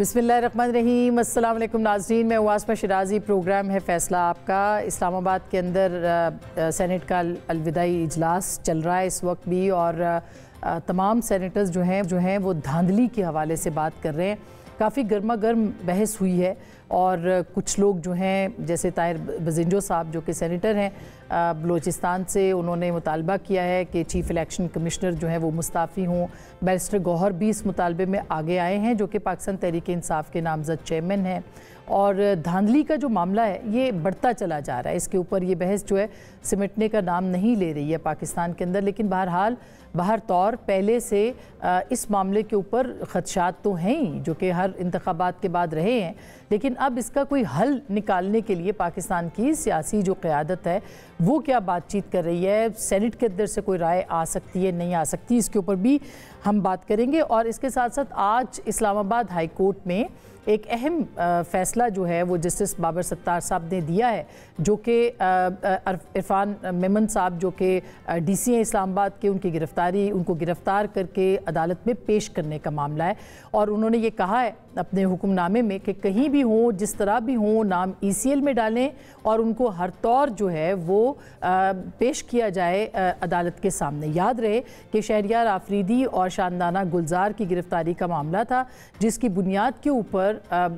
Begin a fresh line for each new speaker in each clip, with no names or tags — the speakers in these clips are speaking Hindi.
बिस्मिल्लाहिर्रहमानिर्रहीम। अस्सलाम वालेकुम नाज़रीन, मैं वास्मा शिराजी। प्रोग्राम है फ़ैसला आपका। इस्लामाबाद के अंदर सेनेट का अलविदाई इजलास चल रहा है इस वक्त भी, और तमाम सेनेटर्स जो हैं वो धांधली के हवाले से बात कर रहे हैं। काफ़ी गर्मा गर्म बहस हुई है और कुछ लोग जो हैं जैसे ताहिर बजिंजो साहब जो कि सेनेटर हैं बलूचिस्तान से, उन्होंने मुतालबा किया है कि चीफ़ इलेक्शन कमिश्नर जो है वो मुस्ताफ़ी हों। बैरिस्टर गौहर भी इस मुतालबे में आगे आए हैं जो कि पाकिस्तान तहरीक इंसाफ के नामज़द चेयरमैन हैं। और धांधली का जो मामला है ये बढ़ता चला जा रहा है, इसके ऊपर ये बहस जो है सिमटने का नाम नहीं ले रही है पाकिस्तान के अंदर। लेकिन बहरहाल बाहर तौर पहले से इस मामले के ऊपर खदशात तो हैं ही, जो कि हर इंतखाबात के बाद रहे हैं। लेकिन अब इसका कोई हल निकालने के लिए पाकिस्तान की सियासी जो क़यादत है वो क्या बातचीत कर रही है, सेनेट के अंदर से कोई राय आ सकती है नहीं आ सकती, इसके ऊपर भी हम बात करेंगे। और इसके साथ साथ आज इस्लामाबाद हाई कोर्ट में एक अहम फ़ैसला जो है वो जस्टिस बाबर सत्तार साहब ने दिया है, जो कि इरफान मेमन साहब जो कि डीसी हैं इस्लामाबाद के, उनको गिरफ़्तार करके अदालत में पेश करने का मामला है। और उन्होंने ये कहा है अपने हुक्मनामे में कि कहीं भी हों, जिस तरह भी हों, नाम ECL में डालें और उनको हर तौर जो है वो पेश किया जाए अदालत के सामने। याद रहे कि शहरियार आफरीदी और शानदाना गुलजार की गिरफ़्तारी का मामला था, जिसकी बुनियाद के ऊपर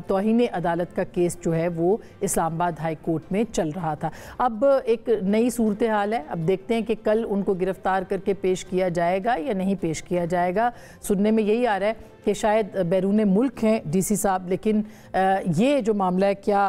तौहीन अदालत का केस जो है वो इस्लामाबाद हाई कोर्ट में चल रहा था। अब एक नई सूरत हाल है। अब देखते हैं कि कल उनको गिरफ़्तार करके पेश किया जाएगा या नहीं पेश किया जाएगा। सुनने में यही आ रहा है कि शायद बैरून मुल्क हैं DC साहब, लेकिन ये जो मामला है क्या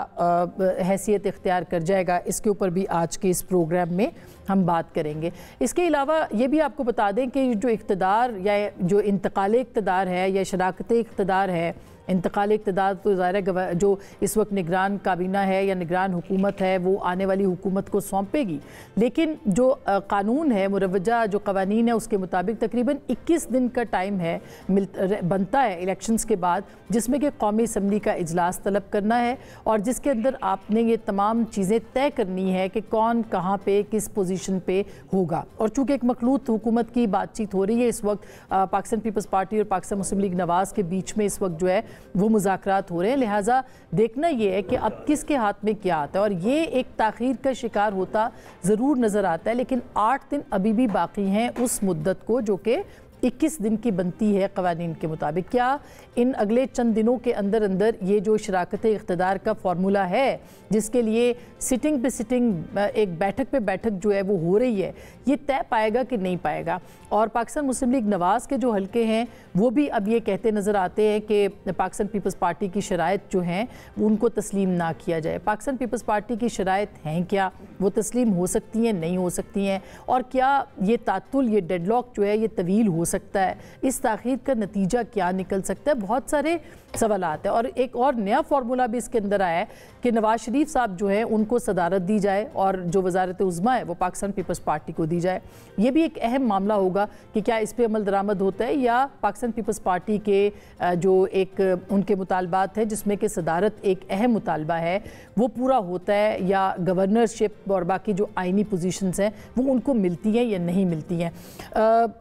हैसियत इख्तियार कर जाएगा, इसके ऊपर भी आज के इस प्रोग्राम में हम बात करेंगे। इसके अलावा ये भी आपको बता दें कि जो इक़्तिदार या जो इंतकाल इक़्तिदार है या शराकत इक़्तिदार है, इंतकाल इक़्तिदार तो ज़ाहिर जो इस वक्त निगरान काबीना है या निगरान हुकूमत है वो आने वाली हुकूमत को सौंपेगी। लेकिन जो कानून है, मुरवजा जो कवानीन है, उसके मुताबिक तकरीबन 21 दिन का टाइम है बनता है इलेक्शंस के बाद, जिसमें कि कौमी असम्बली का इजलास तलब करना है और जिसके अंदर आपने ये तमाम चीज़ें तय करनी है कि कौन कहाँ पे किस पोजीशन पे होगा। और चूँकि एक मखलूत हुकूमत की बातचीत हो रही है इस वक्त, पाकिस्तान पीपल्स पार्टी और पाकिस्तान मुस्लिम लीग नवाज़ के बीच में इस वक्त जो है वो मुज़ाकरात हो रहे हैं। लिहाजा देखना ये है कि अब किसके हाथ में क्या आता है, और ये एक ताख़ीर का शिकार होता ज़रूर नज़र आता है। लेकिन 8 दिन अभी भी बाकी हैं उस मुद्दत को जो कि 21 दिन की बनती है कवानीन के मुताबिक। क्या इन अगले चंद दिनों के अंदर अंदर ये जो शराकत इक़्तिदार का फार्मूला है, जिसके लिए सिटिंग पे सिटिंग, एक बैठक पे बैठक जो है वो हो रही है, ये तय पाएगा कि नहीं पाएगा। और पाकिस्तान मुस्लिम लीग नवाज़ के जो हल्के हैं वो भी अब ये कहते नज़र आते हैं कि पाकिस्तान पीपल्स पार्टी की शराइत जो हैं उनको तस्लीम ना किया जाए। पाकिस्तान पीपल्स पार्टी की शराइत हैं क्या, वो तस्लीम हो सकती हैं नहीं हो सकती हैं, और क्या ये तातुल, ये डेडलॉक जो है ये तवील हो सकता है, इस ताख़ीर का नतीजा क्या निकल सकता है, बहुत सारे सवालात है। और एक और नया फार्मूला भी इसके अंदर आया है कि नवाज शरीफ साहब जो है उनको सदारत दी जाए और जो वज़ारत उज़्मा है वो पाकिस्तान पीपल्स पार्टी को दी जाए। ये भी एक अहम मामला होगा कि क्या इस पर अमल दरामद होता है या पाकिस्तान पीपल्स पार्टी के जो एक उनके मुतालबात है, जिसमें कि सदारत एक अहम मुतालबा है, वो पूरा होता है, या गवर्नरशिप और बाकी जो आइनी पोजीशंस हैं वो उनको मिलती हैं या नहीं मिलती हैं।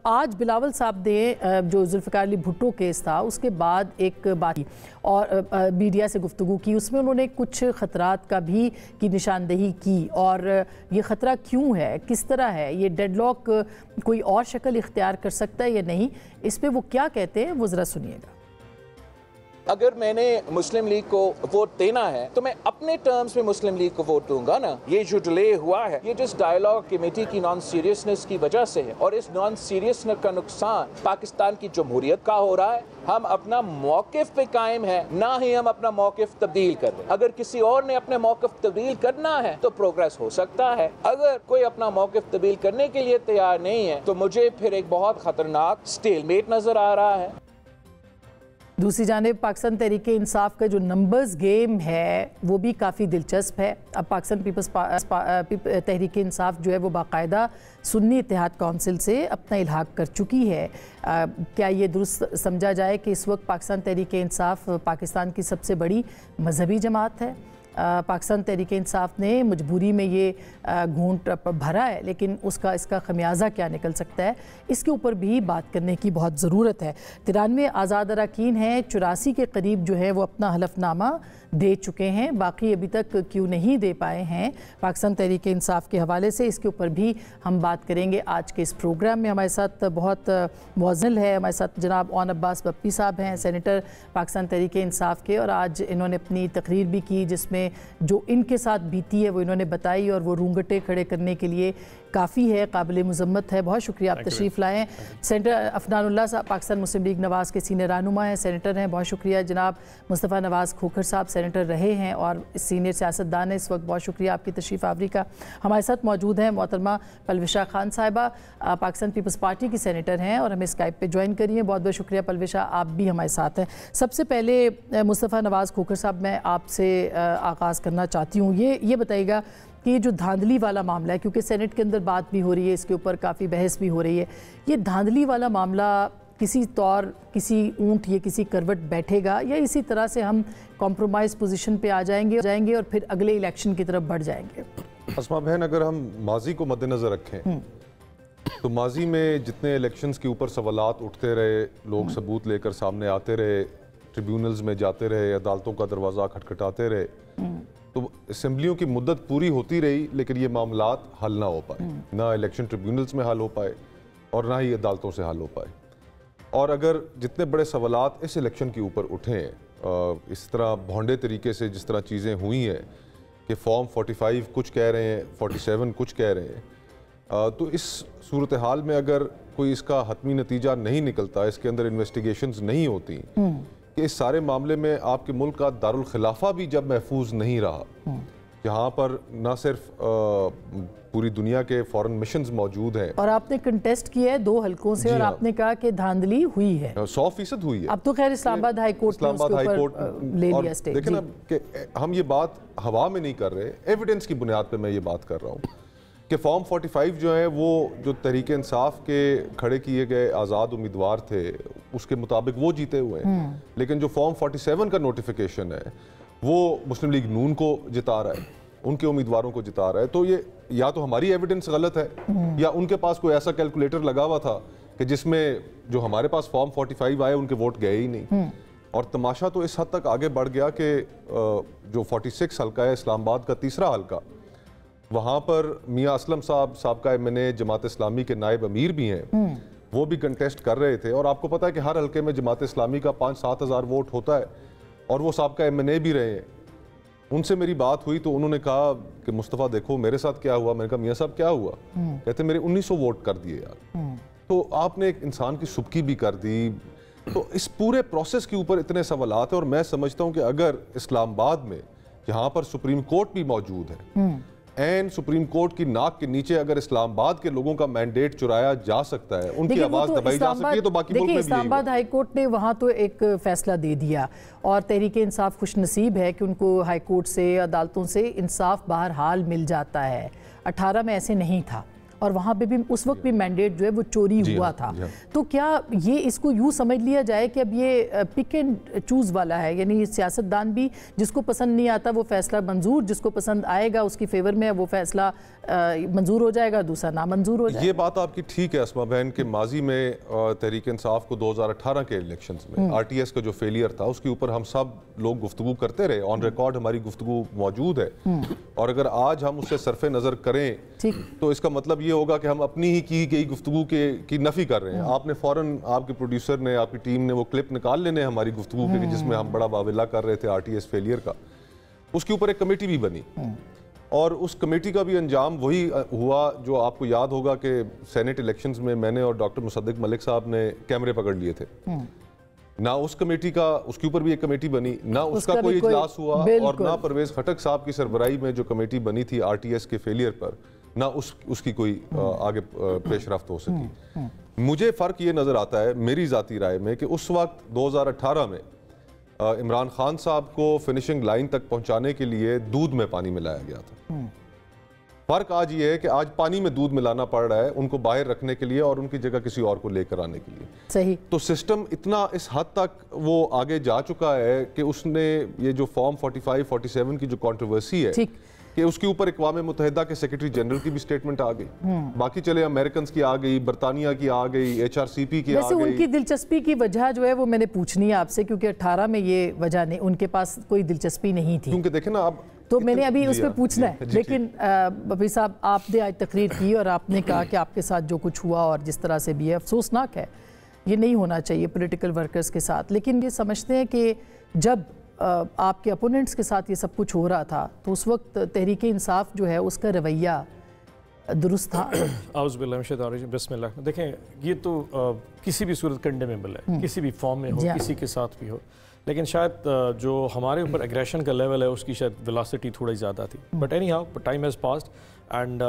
आज बिलावल साहब ने जो जुल्फ़िकार अली भुट्टो केस था उसके बाद एक बात और मीडिया से गुफ्तगू की, उसमें उन्होंने कुछ ख़तरात का भी की निशानदेही की। और ये ख़तरा क्यों है, किस तरह है, ये डेडलॉक कोई और शक्ल इख्तियार कर सकता है या नहीं, इस पर वो क्या कहते हैं वो ज़रा सुनिएगा।
अगर मैंने मुस्लिम लीग को वोट देना है तो मैं अपने टर्म्स में मुस्लिम लीग को वोट दूंगा ना। ये जो डिले हुआ है ये जिस डायलॉग कमेटी की नॉन सीरियसनेस की वजह से है, और इस नॉन सीरियसनेस का नुकसान पाकिस्तान की जमहूरियत का हो रहा है। हम अपना मौकिफ पे कायम है, ना ही हम अपना मौकिफ तब्दील कर रहे। अगर किसी और ने अपने मौकिफ तब्दील करना है तो प्रोग्रेस हो सकता है। अगर कोई अपना मौकिफ तब्दील करने के लिए तैयार नहीं है तो मुझे फिर एक बहुत खतरनाक स्टेलमेट नजर आ रहा है।
दूसरी जानिब पाकिस्तान तहरीक इंसाफ का जो नंबर्स गेम है वो भी काफ़ी दिलचस्प है। अब पाकिस्तान पीपल्स तहरीक इंसाफ जो है वो बाकायदा सुन्नी इत्तेहाद कौंसिल से अपना इल्हाक कर चुकी है। क्या ये दुरुस्त समझा जाए कि इस वक्त पाकिस्तान तहरीक इंसाफ पाकिस्तान की सबसे बड़ी मजहबी जमात है? पाकिस्तान तहरीक इंसाफ ने मजबूरी में ये घूंट भरा है, लेकिन इसका खमियाजा क्या निकल सकता है, इसके ऊपर भी बात करने की बहुत ज़रूरत है। 93 आज़ाद अरकान हैं, 84 के करीब जो है वो अपना हलफनामा दे चुके हैं, बाकी अभी तक क्यों नहीं दे पाए हैं पाकिस्तान तहरीक इंसाफ के हवाले से, इसके ऊपर भी हम बात करेंगे आज के इस प्रोग्राम में। हमारे साथ बहुत मौज़िल है, हमारे साथ जनाब ओन अब्बास बप्पी साहब हैं, सेनेटर पाकिस्तान तहरीक इंसाफ के, और आज इन्होंने अपनी तकरीर भी की जिसमें जो इनके साथ बीती है वो इन्होंने बताई, और वो रूंगटे खड़े करने के लिए काफ़ी है, काबिल मुज़म्मत है। बहुत शुक्रिया आप तशरीफ़ लाएँ। सेनेटर अफनानुल्लाह साहब पाकिस्तान मुस्लिम लीग नवाज़ के सीनियर रहनुमा हैं, सेनेटर हैं, बहुत शुक्रिया। जनाब मुस्तफ़ा नवाज़ खोखर साहब सेनेटर रहे हैं और सीनियर सियासतदान हैं इस वक्त, बहुत शुक्रिया आपकी तशरीफ़ आवरी का। हमारे साथ मौजूद हैं मोहतरमा पलविशा खान साहिबा, पाकिस्तान पीपल्स पार्टी की सेनेटर हैं और हमें स्काइप पे ज्वाइन करिए। बहुत बहुत शुक्रिया पलविशा, आप भी हमारे साथ हैं। सबसे पहले मुस्तफ़ा नवाज़ खोखर साहब, मैं आपसे आगाज़ करना चाहती हूँ, ये बताइएगा कि ये जो धांधली वाला मामला है, क्योंकि सेनेट के अंदर बात भी हो रही है, इसके ऊपर काफ़ी बहस भी हो रही है, ये धांधली वाला मामला किसी तौर किसी ऊंट या किसी करवट बैठेगा, या इसी तरह से हम कॉम्प्रोमाइज़ पोजीशन पे आ जाएंगे और फिर अगले इलेक्शन की तरफ बढ़ जाएंगे?
अस्मा बहन, अगर हम माजी को मद्देनज़र रखें तो माजी में जितने इलेक्शंस के ऊपर सवालात उठते रहे, लोग सबूत लेकर सामने आते रहे, ट्रिब्यूनल्स में जाते रहे, अदालतों का दरवाज़ा खटखटाते रहे, तो असेंबलियों की मुद्दत पूरी होती रही, लेकिन ये मामलात हल ना हो पाए, ना इलेक्शन ट्रिब्यूनल्स में हल हो पाए और ना ही अदालतों से हल हो पाए। और अगर जितने बड़े सवालात इस इलेक्शन के ऊपर उठे हैं, इस तरह भोंडे तरीके से जिस तरह चीज़ें हुई हैं कि फॉर्म 45 कुछ कह रहे हैं, 47 कुछ कह रहे हैं, तो इस सूरत हाल में अगर कोई इसका हतमी नतीजा नहीं निकलता, इसके अंदर इन्वेस्टिगेशंस नहीं होती, कि इस सारे मामले में आपके मुल्क का दारुल खिलाफा भी जब महफूज नहीं रहा, जहाँ पर न सिर्फ पूरी दुनिया के फॉरेन मिशंस मौजूद हैं, और
आपने कंटेस्ट किया है 2 हलकों से, और आपने कहा कि धांधली हुई है,
100% हुई है।
अब तो खैर इस्लामाबाद हाई कोर्ट ले लिया स्टेज।
देखें ना कि हम ये बात हवा में नहीं कर रहे, एविडेंस की बुनियाद पर मैं ये बात कर रहा हूँ कि फॉर्म 45 जो है वो जो तहरीक इंसाफ के खड़े किए गए आज़ाद उम्मीदवार थे उसके मुताबिक वो जीते हुए हैं, लेकिन जो फॉर्म 47 का नोटिफिकेशन है वो मुस्लिम लीग नून को जिता रहा है, उनके उम्मीदवारों को जिता रहा है। तो ये या तो हमारी एविडेंस गलत है, या उनके पास कोई ऐसा कैलकुलेटर लगा हुआ था कि जिसमें जो हमारे पास फॉर्म 45 आए उनके वोट गए ही नहीं। और तमाशा तो इस हद तक आगे बढ़ गया कि जो 46 हल्का है इस्लामाबाद का तीसरा हल्का, वहाँ पर मियाँ असलम साहब साबका MNA जमात इस्लामी के नायब अमीर भी हैं, वो भी कंटेस्ट कर रहे थे। और आपको पता है कि हर हल्के में जमात इस्लामी का 5-7 हज़ार वोट होता है, और वो साबका MNA भी रहे हैं। उनसे मेरी बात हुई तो उन्होंने कहा कि मुस्तफ़ा देखो मेरे साथ क्या हुआ। मैंने कहा मियाँ साहब क्या हुआ? कहते मेरे 1900 वोट कर दिए यार। तो आपने एक इंसान की सुबकी भी कर दी। तो इस पूरे प्रोसेस के ऊपर इतने सवालात हैं, और मैं समझता हूँ कि अगर इस्लामाबाद में जहाँ पर सुप्रीम कोर्ट भी मौजूद है, एंड सुप्रीम कोर्ट की नाक के नीचे अगर इस्लामाबाद के लोगों का मैंडेट चुराया जा सकता है, उनकी आवाज दबाई जा सकती है, तो बाकी मुल्क में भी
इस्लामाबाद हाई कोर्ट ने वहां तो एक फैसला दे दिया, और तहरीक इंसाफ खुश नसीब है कि उनको हाई कोर्ट से, अदालतों से इंसाफ बहरहाल मिल जाता है। 18 में ऐसे नहीं था, और वहाँ पे भी उस वक्त भी मैंडेट जो है वो चोरी हुआ था। तो क्या ये इसको यूँ समझ लिया जाए कि अब ये पिक एंड चूज़ वाला है, यानी सियासतदान भी जिसको पसंद नहीं आता वो फैसला मंजूर, जिसको पसंद आएगा उसकी फेवर में वो फैसला मंजूर हो जाएगा, दूसरा नामंजूर हो जाएगा?
ये बात आपकी ठीक है अस्मा बहन के माजी में तहरीक इंसाफ को 2018 के इलेक्शंस में RTS का जो फेलियर था उसके ऊपर हम सब लोग गुफ्तगू करते रहे, ऑन रिकॉर्ड हमारी गुफ्तगू मौजूद है। और अगर आज हम उससे सरफे नज़र करें तो इसका मतलब ये होगा कि हम अपनी ही की गई गुफ्तगू की नफी कर रहे हैं। आपने फौरन, आपके प्रोड्यूसर ने, आपकी टीम ने वो क्लिप निकाल लेने हमारी गुफ्तगू के जिसमें हम बड़ा वाविला कर रहे थे RTS फेलियर का। उसके ऊपर एक कमेटी भी बनी, और उस कमेटी का भी अंजाम वही हुआ जो आपको याद होगा कि सेनेट इलेक्शंस में मैंने और डॉक्टर मुसद्दिक मलिक साहब ने कैमरे पकड़ लिए थे। ना उस कमेटी का, उसके ऊपर भी एक कमेटी बनी, ना उसका कोई इजलास हुआ, और ना परवेज खटक साहब की सरबराही में जो कमेटी बनी थी RTS के फेलियर पर, ना उसकी कोई आगे पेशरफ्त हो सकी। मुझे फ़र्क ये नज़र आता है मेरी ज़ाती राय में कि उस वक्त 2018 में इमरान खान साहब को फिनिशिंग लाइन तक पहुंचाने के लिए दूध में पानी मिलाया गया था। फर्क आज ये है कि आज पानी में दूध मिलाना पड़ रहा है उनको बाहर रखने के लिए और उनकी जगह किसी और को लेकर आने के लिए।
सही।
तो सिस्टम इतना इस हद तक वो आगे जा चुका है कि उसने ये जो फॉर्म 45, 47 की जो कंट्रोवर्सी है कि उसके ऊपर अक़वाम मुत्तहिदा के सेक्रेटरी जनरल की भी स्टेटमेंट आ गई, बाकी चले अमेरिकन की आ गई, बरतानिया की आ गई, HRCP की आ गई।
उनकी दिलचस्पी की वजह जो है वो मैंने पूछनी है आपसे, क्योंकि 18 में ये वजह नहीं, उनके पास कोई दिलचस्पी नहीं थी,
क्योंकि देखें ना अब
तो मैंने अभी उस पर पूछना है। लेकिन बबी साहब, आपने आज तकरीर की और आपने कहा कि आपके साथ जो कुछ हुआ और जिस तरह से भी है अफसोसनाक है, ये नहीं होना चाहिए पॉलिटिकल वर्कर्स के साथ। लेकिन ये समझते हैं कि जब आपके अपोनेंट्स के साथ ये सब कुछ हो रहा था तो उस वक्त तहरीक इंसाफ जो है उसका रवैया दुरुस्त था।
बिस्मिल्लाह। देखें, ये तो किसी भी सूरत कंडेमेबल है, किसी भी फॉर्म में हो, किसी के साथ भी हो, लेकिन शायद जो हमारे ऊपर एग्रेशन का लेवल है उसकी शायद वेलोसिटी थोड़ी ज़्यादा थी। But any how, time has passed and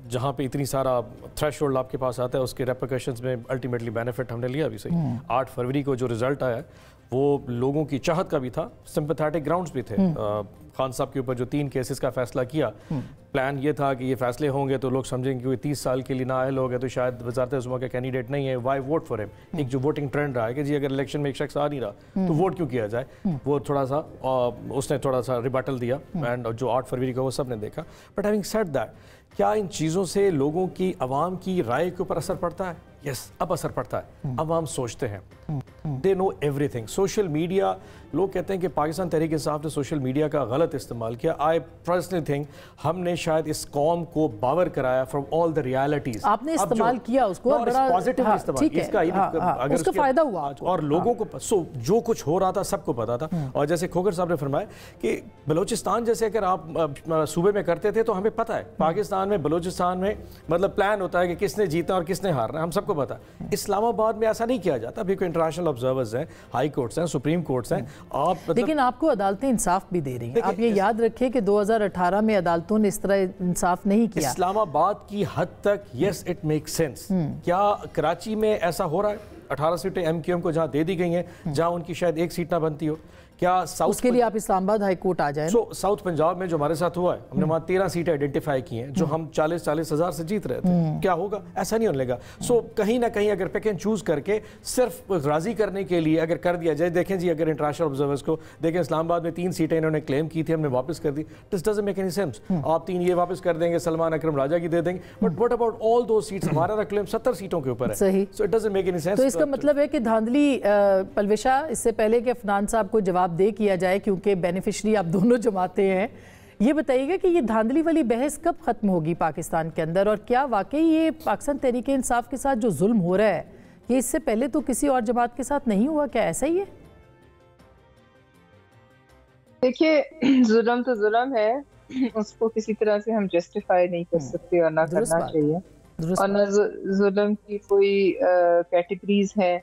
जहाँ पे इतनी सारा थ्रेशोल्ड आपके पास आता है उसके रेपरकशंस में अल्टीमेटली बेनिफिट हमने लिया अभी सही। 8 फरवरी को जो रिजल्ट आया वो लोगों की चाहत का भी था, सिंपैथेटिक ग्राउंड्स भी थे। खान साहब के ऊपर जो 3 केसेस का फैसला किया, प्लान ये था कि ये फैसले होंगे तो लोग समझेंगे कि 30 साल के लिए नाअहल हो गए तो शायद वज़ारत अज़्मा का कैंडिडेट नहीं है, वाई वोट फॉर हिम। एक जो वोटिंग ट्रेंड रहा है कि जी अगर इलेक्शन में एक शख्स आ नहीं रहा तो वोट क्यों किया जाए, वो थोड़ा सा उसने थोड़ा सा रिबटल दिया एंड जो 8 फरवरी को वो सब ने देखा। बट हैविंग सेड दैट, क्या इन चीज़ों से लोगों की, आवाम की राय के ऊपर असर पड़ता है? यस, अब असर पड़ता है। आवाम सोचते हैं, they know everything. Social media, लोग कहते हैं कि पाकिस्तान तहरीक इंसाफ ने सोशल मीडिया का गलत इस्तेमाल किया। आई पर्सनली थिंक हमने शायद इस कौम को बावर कराया फ्रॉम ऑल द रियलिटीज।
आपने इस्तेमाल किया उसको, बड़ा
पॉजिटिव इस्तेमाल इसका,
अगर उसका फायदा हुआ
और लोगों को जो कुछ हो रहा था सबको पता था। और जैसे खोखर साहब ने फरमाया कि बलोचिस्तान जैसे अगर आप सूबे में करते थे तो हमें पता है पाकिस्तान में, बलोचिस्तान में मतलब प्लान होता है कि किसने जीता और किसने हारना, हम सबको पता है। इस्लामाबाद में ऐसा नहीं किया जाता। अभी कोई इंटरनेशनल ऑब्जर्वर्स हैं, हाई कोर्ट्स हैं, सुप्रीम कोर्ट्स हैं,
लेकिन आपको अदालतें इंसाफ भी दे रही हैं। आप ये याद रखें कि 2018 में अदालतों ने इस तरह इंसाफ नहीं किया।
इस्लामाबाद की हद तक यस इट मेक सेंस। क्या कराची में ऐसा हो रहा है? 18 सीटें MQM को जहां दे दी गई हैं, जहां उनकी शायद एक सीट ना बनती हो, क्या साउथ
उसके लिए आप इस्लामाबाद हाई कोर्ट आ जाए?
साउथ पंजाब में जो हमारे साथ हुआ है, हमने वहाँ 13 सीटें आइडेंटिफाई की हैं जो हम 40-40 हज़ार से जीत रहे थे। क्या होगा? ऐसा नहीं होने लगा। कहीं ना कहीं अगर पिक एंड चूज करके सिर्फ राजी करने के लिए अगर कर दिया जाए, देखें जी अगर इंटरनेशनल ऑब्जर्वर्स को देखें, इस्लामाबाद में 3 सीटें इन्होंने क्लेम की थी, हमने वापस कर दी। This doesn't make any sense. आप 3 ये वापस कर देंगे, सलमान अकरम राजा की दे देंगे, बट व्हाट अबाउट ऑल दो सीट्स? हमारा क्लेम 70 सीटों के ऊपर है।
सही।
So it doesn't make any sense.
तो इसका मतलब है कि धांधली पलवेशा, इससे पहले कि अफनान साहब को जवाब दे किया जाए, क्योंकि बेनिफिशरी आप दोनों जमाते हैं, ये बताइएगा कि ये धांधली वाली बहस कब खत्म होगी पाकिस्तान के अंदर, और क्या वाकई ये पाकिस्तान तहरीक इंसाफ के साथ जो जुल्म हो रहा है ये इससे पहले तो किसी और जमात के साथ नहीं हुआ? क्या ऐसा ही है?
देखिए, जुल्म तो जुल्म है, उसको किसी तरह से हम जस्टिफाई नहीं कर सकते और ना करना चाहिए। और ना जुल्म की कोई कैटेगरीज है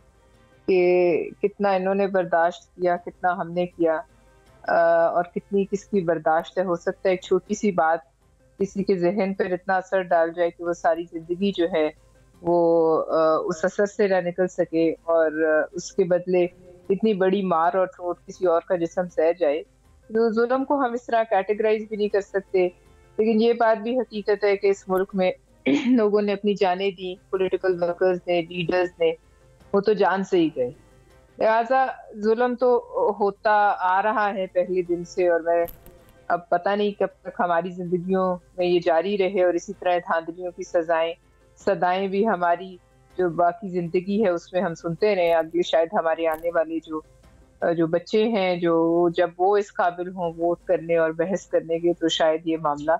कि कितना इन्होंने बर्दाश्त किया, कितना हमने किया, और कितनी किसकी बर्दाश्त है। हो सकता है एक छोटी सी बात किसी के जहन पर इतना असर डाल जाए कि वो सारी ज़िंदगी जो है वो उस असर से ना निकल सके, और उसके बदले इतनी बड़ी मार और चोट किसी और का जिस्म सह जाए। तो जुल्म को हम इस तरह कैटेगराइज भी नहीं कर सकते। लेकिन ये बात भी हकीकत है कि इस मुल्क में लोगों ने अपनी जानें दी, पॉलिटिकल वर्कर्स ने, लीडर्स ने, वो तो जान से ही गए। लिहाजा जुल्म तो होता आ रहा है पहले दिन से, और मैं अब पता नहीं कब तक हमारी जिंदगियों में ये जारी रहे, और इसी तरह धांधलियों की सदाएं भी हमारी जो बाकी जिंदगी है उसमें हम सुनते रहे। अगले शायद हमारे आने वाले जो बच्चे हैं, जो जब वो इस काबिल हों वोट करने और बहस करने के, तो शायद ये मामला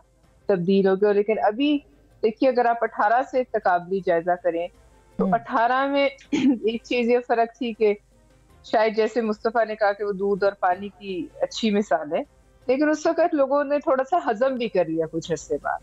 तब्दील हो गया। लेकिन अभी देखिए, अगर आप 18 से तकाबली जायजा करें तो 18 में एक चीज ये फर्क थी कि शायद जैसे मुस्तफ़ा ने कहा कि वो दूध और पानी की अच्छी मिसाल है, लेकिन उस वक्त लोगों ने थोड़ा सा हजम भी कर लिया कुछ अरसे बाद।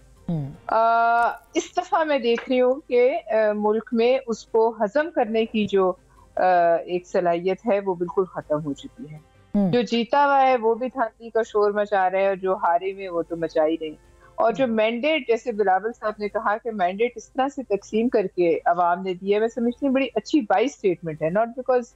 इस दफा मैं देख रही हूँ कि मुल्क में उसको हजम करने की जो एक सलाहियत है वो बिल्कुल खत्म हो चुकी है। जो जीता हुआ है वो भी धांधली का शोर मचा रहे हैं, और जो हारे में वो तो मचा ही रहे। और जो मैंडेट, जैसे बिलावल साहब ने कहा कि मैंडेट इस तरह से तकसीम करके अवाम ने दिया, मैं समझती हूँ बड़ी अच्छी वाइज स्टेटमेंट है। नॉट बिकॉज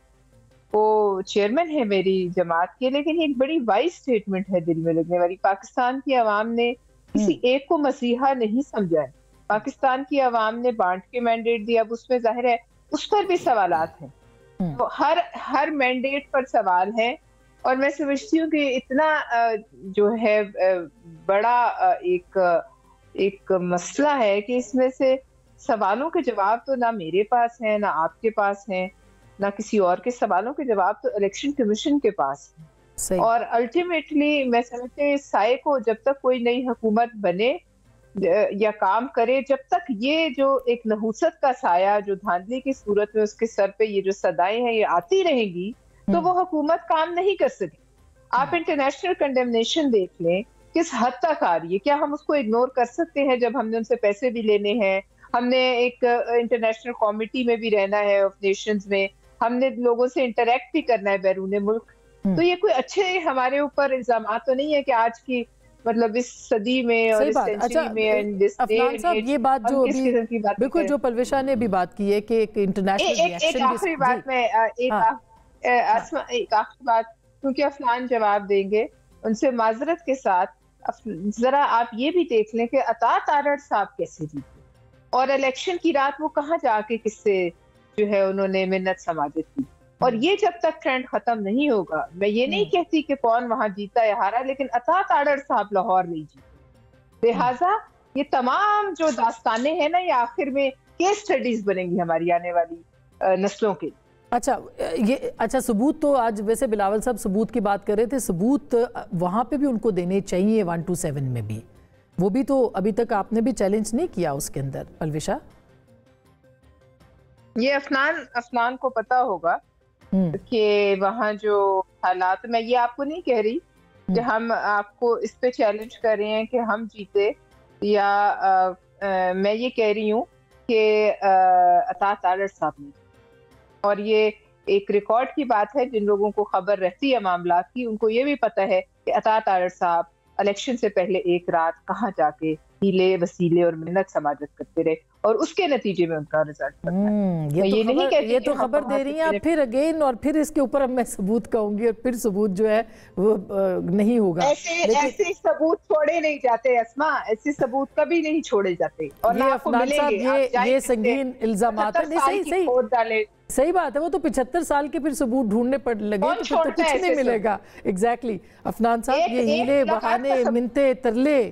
वो चेयरमैन है मेरी जमात के, लेकिन एक बड़ी वाइज स्टेटमेंट है, दिल में लगने वाली। पाकिस्तान की अवाम ने किसी एक को मसीहा नहीं समझा है। पाकिस्तान की आवाम ने बांट के मैंडेट दिया, अब उसमें जाहिर है उस पर भी सवालात हैं। तो हर मैंडेट पर सवाल है, और मैं समझती हूँ कि इतना जो है बड़ा एक मसला है कि इसमें से सवालों के जवाब तो ना मेरे पास है, ना आपके पास है, ना किसी और के। सवालों के जवाब तो इलेक्शन कमीशन के पास है। और अल्टीमेटली मैं समझती हूँ इस साए को जब तक कोई नई हुकूमत बने या काम करे, जब तक ये जो एक नहूसत का साया जो धांधली की सूरत में उसके सर पे ये जो सदाएं हैं ये आती रहेंगी, तो वो हुकूमत काम नहीं कर सके। आप इंटरनेशनल कंडेमनेशन देख लें किस हद तक आ रही है। क्या हम उसको इग्नोर कर सकते हैं जब हमने उनसे पैसे भी लेने हैं, हमने एक इंटरनेशनल कमिटी में भी रहना है ऑफ नेशंस में, हमने लोगों से इंटरेक्ट भी करना है बैरून मुल्क। तो ये कोई अच्छे हमारे ऊपर इल्जाम तो नहीं है कि आज की मतलब इस सदी में और इस सेंचुरी में
अफनान साहब ये बात जो अभी बिल्कुल जो पलविशा ने भी बात की है कि एक इंटरनेशनल
एक आखिरी बात में एक आखिरी बात, क्योंकि अफनान जवाब देंगे, उनसे माजरत के साथ जरा आप ये भी देख लें कि अता तारड़ साहब कैसे जीते और इलेक्शन की रात वो कहाँ जाके किससे जो है उन्होंने मिन्नत समाजत की। और ये जब तक ट्रेंड खत्म नहीं होगा, मैं ये नहीं कहती कि कौन वहां जीता या हारा, लेकिन अता तारड़ साहब लाहौर नहीं जीते। लिहाजा ये तमाम जो दास्तानें हैं ना, ये आखिर में केस स्टडीज बनेंगी हमारी आने वाली नस्लों के।
अच्छा सबूत तो आज वैसे बिलावल साहब सबूत की बात कर रहे थे, सबूत वहां पे भी उनको देने चाहिए 127 में भी, वो भी तो अभी तक आपने भी चैलेंज नहीं किया उसके अंदर पलविशा।
ये अफनान को पता होगा कि वहाँ जो हालात, मैं ये आपको नहीं कह रही कि हम आपको इस पे चैलेंज कर रहे हैं कि हम जीते, या मैं ये कह रही हूँ कि अता तारड़ साहब ने, और ये एक रिकॉर्ड की बात है, जिन लोगों को खबर रहती है मामलात की उनको ये भी पता है कि अता तारड़ साहब इलेक्शन से पहले एक रात कहाँ जाके हीले वसीले और मिन्नत समाजत करते रहे और उसके नतीजे में उनका रिजल्ट
ये तो खबर दे रही हैं आप फिर अगेन, और फिर इसके ऊपर अब मैं सबूत कहूंगी और फिर सबूत जो है वो नहीं होगा।
ऐसे सबूत छोड़े नहीं जाते अस्मा, ऐसे सबूत कभी नहीं छोड़े जाते। और
ये अफनान साहब ये संगीन इल्जामात है। सही बात है, वो तो 75 साल के फिर सबूत ढूंढने पड़ लगे तो फिर तो कुछ नहीं मिलेगा। एग्जैक्टली अफनान साहब, ये हीले बहाने मिन्नते तरले,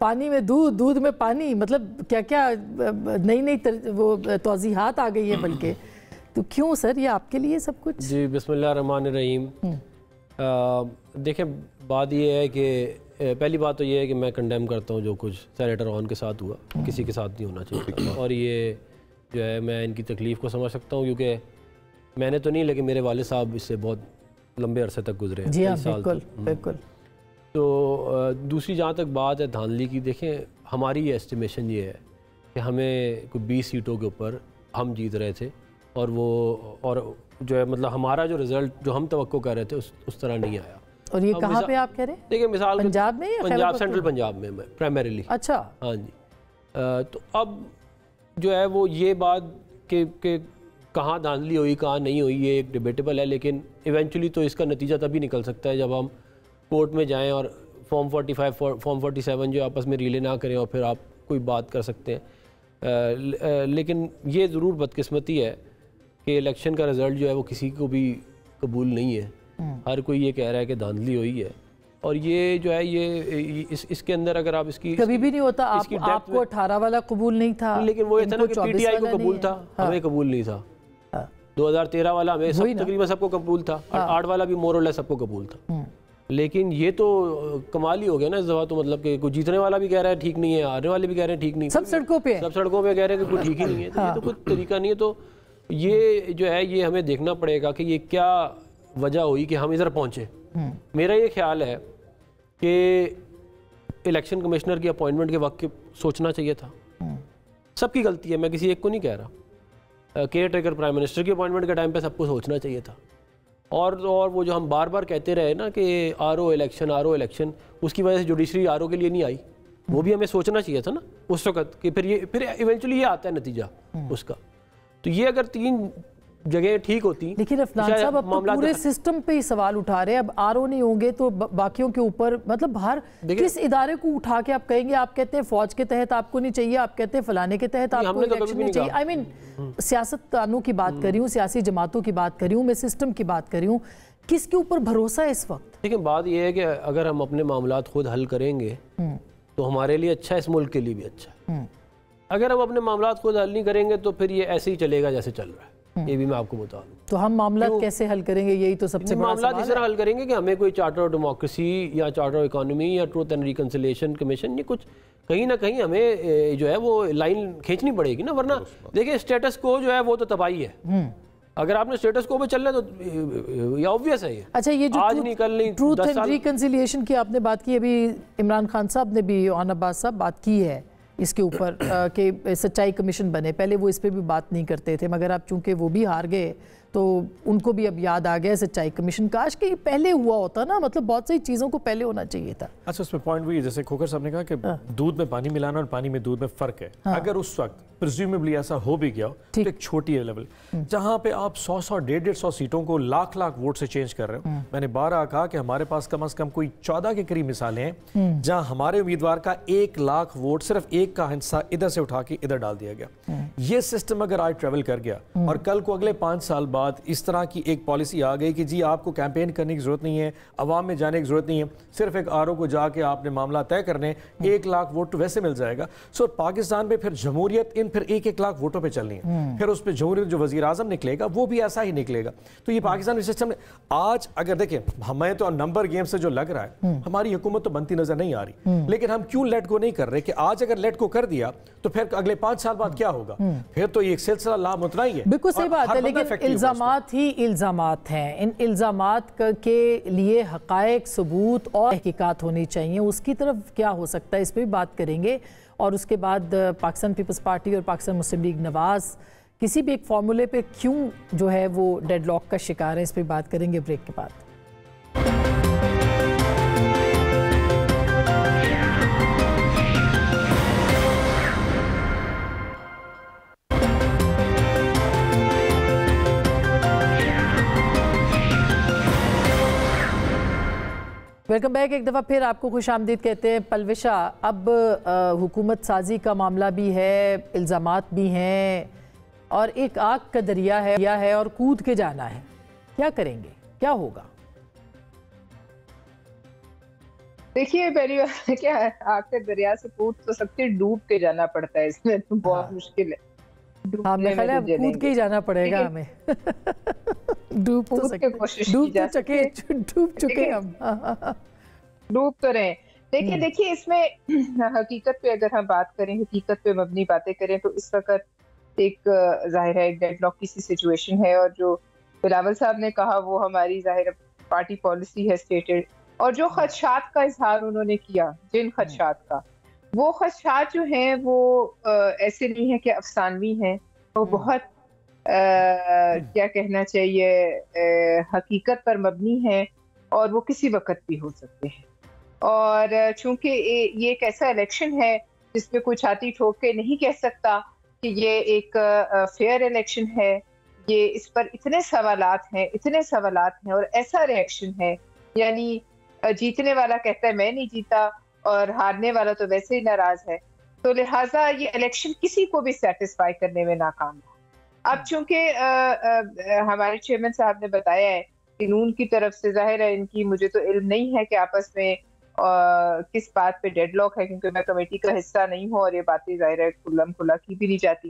पानी में दूध, दूध में पानी, मतलब क्या क्या नई नई वो तौज़ीहात आ गई है बल्कि। तो क्यों सर ये आपके लिए सब कुछ?
जी बिस्मिल्लाह रहमान रहीम। देखें बात ये है कि पहली बात तो ये है कि मैं कंडेम करता हूँ जो कुछ सेनेटर ऑन के साथ हुआ, किसी के साथ नहीं होना चाहिए। और ये जो है मैं इनकी तकलीफ़ को समझ सकता हूँ, क्योंकि मैंने तो नहीं लेकिन मेरे वालिद साहब इससे बहुत लंबे अरसे तक गुजरे हैं।
जी हाँ, बिल्कुल बिल्कुल।
तो दूसरी जहाँ तक बात है धांधली की, देखें हमारी एस्टिमेशन ये है कि हमें कोई 20 सीटों के ऊपर हम जीत रहे थे, और वो और जो है मतलब हमारा जो रिज़ल्ट जो हम तवक्को कर रहे थे उस तरह नहीं आया।
और ये कहाँ पे आप कह रहे हैं?
देखिए मिसाल
पंजाब में,
पंजाब सेंट्रल पंजाब में प्राइमरीली।
अच्छा
हाँ जी। तो अब जो है वो ये बात कि कहाँ धांधली हुई कहाँ नहीं हुई ये एक डिबेटेबल है, लेकिन इवेंचुअली तो इसका नतीजा तभी निकल सकता है जब हम कोर्ट में जाएं और फॉर्म 45 फॉर्म 47 जो आपस में रिले ना करें और फिर आप कोई बात कर सकते हैं। लेकिन ये ज़रूर बदकिस्मती है कि इलेक्शन का रिज़ल्ट जो है वो किसी को भी कबूल नहीं है। हर कोई ये कह रहा है कि धांधली हुई है, और ये जो है ये इसके अंदर अगर आप इसकी
कभी भी नहीं होता। आपको 18 वाला कबूल नहीं था,
लेकिन वो ये था ना कि पीटीआई को कबूल था, हमें कबूल नहीं था। 2013 वाला हमें सब तकरीबन सबको कबूल था, 8 वाला भी मोर और लेस सबको कबूल था। लेकिन ये तो कमाल ही हो गया ना इस दफा, तो मतलब कि कोई जीतने वाला भी कह रहा है ठीक नहीं है, हारने वाले भी कह रहे हैं ठीक नहीं,
सब सड़कों पे
कह रहे हैं कि कोई ठीक ही नहीं है। तो ये तो कोई तरीका नहीं है। तो ये जो है ये हमें देखना पड़ेगा कि ये क्या वजह हुई कि हम इधर पहुंचे। मेरा ये ख्याल है कि इलेक्शन कमिश्नर की अपॉइंटमेंट के वक्त सोचना चाहिए था। सबकी गलती है, मैं किसी एक को नहीं कह रहा। केयर टेकर प्राइम मिनिस्टर की अपॉइंटमेंट के टाइम पे सबको सोचना चाहिए था। और वो जो हम बार बार कहते रहे ना कि आरओ इलेक्शन, उसकी वजह से जुडिशरी आरओ के लिए नहीं आई, वो भी हमें सोचना चाहिए था ना उस वक्त कि फिर इवेंचुअली ये आता है नतीजा उसका। तो ये अगर 3 जगह ठीक होती।
लेकिन अफनान साहब अब तो पूरे सिस्टम पे ही सवाल उठा रहे हैं। अब आरओ नहीं होंगे तो बाकियों के ऊपर, मतलब बाहर किस इदारे को उठा के आप कहेंगे? आप कहते हैं फौज के तहत आपको नहीं चाहिए, आप कहते हैं फलाने के तहत आपको इलेक्शन नहीं चाहिए। आई मीन सियासतदानों की बात कर रही हूँ, सियासी जमातों की बात कर रही हूँ, मैं सिस्टम की बात कर रही हूँ। किसके ऊपर भरोसा है इस वक्त?
देखिए बात यह है कि अगर हम अपने मामलात खुद हल करेंगे तो हमारे लिए अच्छा है, इस मुल्क के लिए भी अच्छा है। अगर हम अपने मामलात खुद हल नहीं करेंगे तो फिर ये ऐसे ही चलेगा जैसे चल रहा है। ये भी मैं आपको बता दूं।
तो हम मामला कैसे हल करेंगे? यही तो सबसे बड़ा
मामला इस तरह हल करेंगे कि हमें कोई चार्टर ऑफ डेमोक्रेसी या चार्टर ऑफ इकोनॉमी या ट्रूथ एंड रिकंसिलिएशन कमीशन, ये कुछ कहीं ना कहीं हमें जो है वो लाइन खींचनी पड़ेगी ना, वरना देखिए स्टेटस को जो है वो तो तबाही है। अगर आपने स्टेटस को पे चलना है तो ये ऑब्वियस है। ये
अच्छा, ये जो
आज नहीं कल नहीं,
ट्रूथ एंड रिकंसिलिएशन की आपने बात की, अभी इमरान खान साहब ने भी, ओन अब्बास साहब बात की है इसके ऊपर कि सच्चाई कमीशन बने। पहले वो इस पे भी बात नहीं करते थे, मगर अब चूंकि वो भी हार गए तो उनको भी अब याद आ गया सच्चाई कमीशन। काश कि पहले हुआ होता ना, मतलब बहुत सारी चीज़ों को पहले होना चाहिए था।
अच्छा, उसमें पॉइंट वही है जैसे खोकर साहब ने कहा कि दूध में पानी मिलाना और पानी में दूध में फ़र्क है। अगर उस वक्त प्रिज्यूमेबली ऐसा हो भी गया तो एक छोटी लेवल जहां पे आप 100-100, 150-100 सीटों को लाख वोट से चेंज कर रहे हो। मैंने 12 कहा कि हमारे पास कम से कम कोई 14 के करीब मिसालें हैं जहां हमारे उम्मीदवार का 1 लाख वोट सिर्फ एक का हिस्सा इधर से उठा के इधर डाल दिया गया। ये सिस्टम अगर आज ट्रेवल कर गया और कल को अगले 5 साल बाद इस तरह की एक पॉलिसी आ गई कि जी आपको कैंपेन करने की जरूरत नहीं है, अवाम में जाने की जरूरत नहीं है, सिर्फ एक आरओ को जाके आपने मामला तय करने, 1 लाख वोट तो वैसे मिल जाएगा। सो पाकिस्तान में फिर जमहूरियत इन फिर 1-1 लाख वोटों पे चलनी है। फिर उस पर जमहूरियत जो वजीर आजम निकलेगा वो भी ऐसा ही निकलेगा। तो ये पाकिस्तान सिस्टम में आज अगर देखें, हमें तो नंबर गेम से जो लग रहा है हमारी हुकूमत तो बनती नजर नहीं आ रही, लेकिन हम क्यों लेट गो नहीं कर रहे कि आज अगर लेट गो कर दिया तो फिर अगले 5 साल बाद क्या होगा? फिर तो ये सिलसिला लामुतना ही है।
बिल्कुल सही बात है, लेकिन इल्जामात ही इल्जामात हैं। इन इल्जामात के लिए हकायक, सबूत और तहकीकात होनी चाहिए। उसकी तरफ क्या हो सकता है इस पर भी बात करेंगे। और उसके बाद पाकिस्तान पीपल्स पार्टी और पाकिस्तान मुस्लिम लीग नवाज किसी भी एक फार्मूले पे क्यों जो है वो डेडलॉक का शिकार है, इस पर बात करेंगे ब्रेक के बाद। Welcome back. एक दफ़ा फिर आपको खुश आमदीद कहते हैं। पलविशा, अब हुकूमत साजी का मामला भी है, इल्ज़ामात भी हैं और एक आग का दरिया है और कूद के जाना है। क्या करेंगे, क्या होगा?
देखिए, पहली बात क्या है, आग के दरिया से कूद तो सकते, डूब के जाना पड़ता है, इसमें तो बहुत मुश्किल है।
हमें कूद के ही जाना पड़ेगा हमें। डूब तो सकते, डूब चुके हम,
डूब तो रहे। देखिए इसमें हकीकत पे अगर हम बात करें, हकीकत पे मबनी बातें करें तो इस वक्त एक जाहिर है एक डेडलॉक की सी सिचुएशन है। और जो बिलावल साहब ने कहा वो हमारी जाहिर पार्टी पॉलिसी है स्टेटेड, और जो खदशात का इजहार उन्होंने किया, जिन खदशात का, वो खदशात जो हैं वो ऐसे नहीं है कि अफसानवी हैं, वो बहुत क्या कहना चाहिए, हकीकत पर मबनी है और वो किसी वक्त भी हो सकते हैं। और चूंकि ये एक ऐसा इलेक्शन है जिसमें कोई छाती ठोक के नहीं कह सकता कि ये एक फेयर इलेक्शन है, ये इस पर इतने सवालात हैं और ऐसा रिएक्शन है, यानी जीतने वाला कहता है मैं नहीं जीता और हारने वाला तो वैसे ही नाराज है। तो लिहाजा ये इलेक्शन किसी को भी सेटिस्फाई करने में नाकाम है। अब चूंकि हमारे चेयरमैन साहब ने बताया है कि नून की तरफ से, जाहिर है इनकी मुझे तो इल्म नहीं है कि आपस में किस बात पे डेडलॉक है, क्योंकि मैं कमेटी का हिस्सा नहीं हूँ और ये बातें जाहिर है खुल्लम खुला की भी नहीं जाती।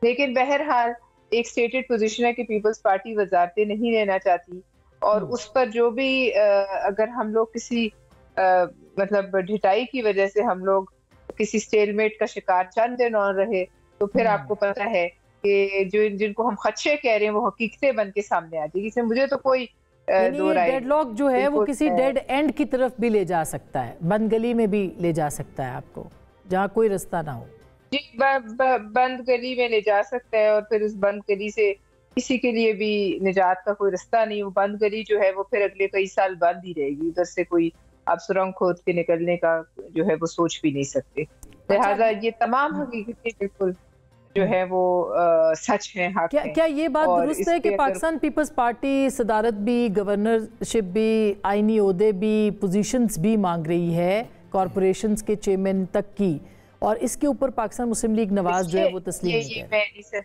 लेकिन बहरहाल एक स्टेटेड पोजीशन है कि पीपल्स पार्टी वजारतें नहीं लेना चाहती, और उस पर जो भी अगर हम लोग किसी मतलब ढिटाई की वजह से हम लोग किसी स्टेलमेट का शिकार चंद दिन और रहे, तो फिर आपको पता है कि जो जिनको हम खदशे कह रहे हैं वो हकीकतें बन के सामने आ जाएगी। इसमें मुझे तो कोई
डेडलॉक जो है वो किसी डेड एंड की तरफ भी ले जा सकता है, बंद गली में भी ले जा सकता है आपको, जहाँ कोई रास्ता ना हो।
जी, बंद गली में ले जा सकता है, और फिर उस बंद गली से किसी के लिए भी निजात का कोई रास्ता नहीं। वो बंद गली जो है वो फिर अगले कई साल बंद ही रहेगी, उधर से कोई आप सुरंग खोद के निकलने का जो है वो सोच भी नहीं सकते। लिहाजा ये तमाम हकीकतें बिल्कुल जो है वो सच है, हक है।
क्या ये बात दुरुस्त है कि पाकिस्तान पीपल्स पार्टी सदारत भी, गवर्नरशिप भी, आईनी ओहदे भी, पोजीशंस भी मांग रही है, कॉरपोरेशंस के चेयरमैन तक की, और इसके ऊपर पाकिस्तान मुस्लिम लीग नवाज जो है वो तस्लीम नहीं कर रही?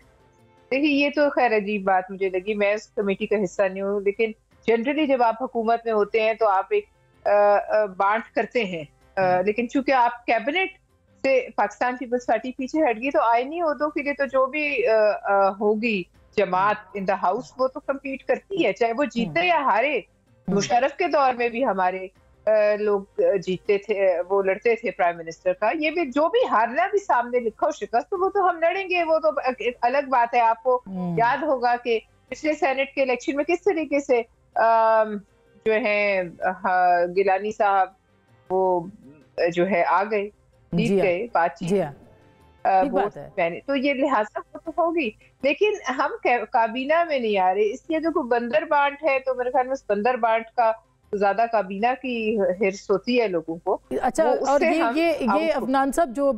देखिए ये तो खैर अजीब बात मुझे लगी, मैं उस कमेटी का हिस्सा नहीं हूँ, लेकिन जनरली जब आप हुकूमत में होते हैं तो आप एक बांट करते हैं, लेकिन चूंकि आप कैबिनेट से पाकिस्तान पीपल्स पार्टी पीछे हट गई तो आईनी ओहदों के लिए तो जो भी होगी जमात इन द हाउस वो तो कम्पीट करती है, चाहे वो जीते या हारे। मुशर्रफ के दौर में भी हमारे लोग जीतते थे, वो लड़ते थे प्राइम मिनिस्टर का। ये भी जो भी हारना भी सामने लिखा हो शिकस्त, तो वो तो हम लड़ेंगे, वो तो एक अलग बात है। आपको याद होगा कि पिछले सेनेट के इलेक्शन में किस तरीके से जो है गिलानी साहब वो जो है आ गए, जीत गए बातचीत। मैंने तो ये लिहाजा तो होगी, लेकिन हम काबीना में नहीं आ रहे, इसलिए जो कोई बंदर बांट है तो मेरे ख्याल में उस बंदर बांट का ज्यादा काबीना की हिर्स होती है लोगों को।
अच्छा, और ये अफनान साहब जो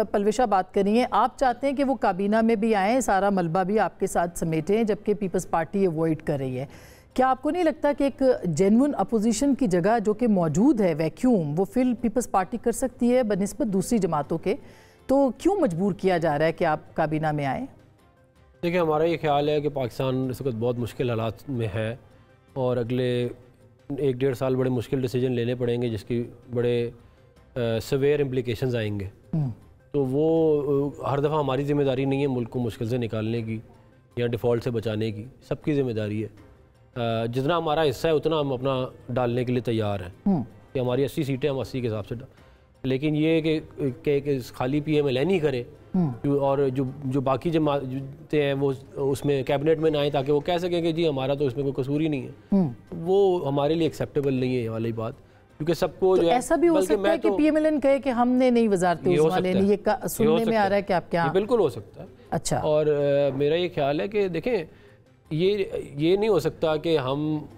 पलविशा बात कर रही हैं, आप चाहते हैं कि वो काबीना में भी आए, सारा मलबा भी आपके साथ समेटें, जबकि पीपल्स पार्टी अवॉइड कर रही है। क्या आपको नहीं लगता कि एक जेन्युइन अपोजिशन की जगह जो कि मौजूद है, वैक्यूम, वो फिल पीपल्स पार्टी कर सकती है बनिस्बत दूसरी जमातों के? तो क्यों मजबूर किया जा रहा है कि आप काबीना में आए?
देखिए, हमारा ये ख्याल है कि पाकिस्तान इस वक्त बहुत मुश्किल हालात में है और अगले 1-1.5 साल बड़े मुश्किल डिसीजन लेने पड़ेंगे, जिसकी बड़े सवेयर इम्प्लिकेशंस आएंगे। तो वो हर दफ़ा हमारी ज़िम्मेदारी नहीं है मुल्क को मुश्किल से निकालने की या डिफ़ॉल्ट से बचाने की, सबकी ज़िम्मेदारी है। जितना हमारा हिस्सा है उतना हम अपना डालने के लिए तैयार हैं कि हमारी 80 सीटें हम 80 के हिसाब से लेकिन ये कि खाली PML नहीं करे और जो बाकी जमातें हैं वो उसमें कैबिनेट में ना आए, ताकि वो कह सकें कि जी हमारा तो इसमें कोई कसूर ही नहीं है, वो हमारे लिए एक्सेप्टेबल नहीं है ये वाली बात। क्योंकि सबको
तो
जो
ऐसा भी हो सकता है कि PMLN कहे कि हमने नहीं वजारतें उस्मा लेनी, ये सुनने में आ रहा है कि आप क्या?
बिल्कुल हो सकता है।
अच्छा,
और मेरा ये ख्याल है कि देखें, ये नहीं हो सकता कि हम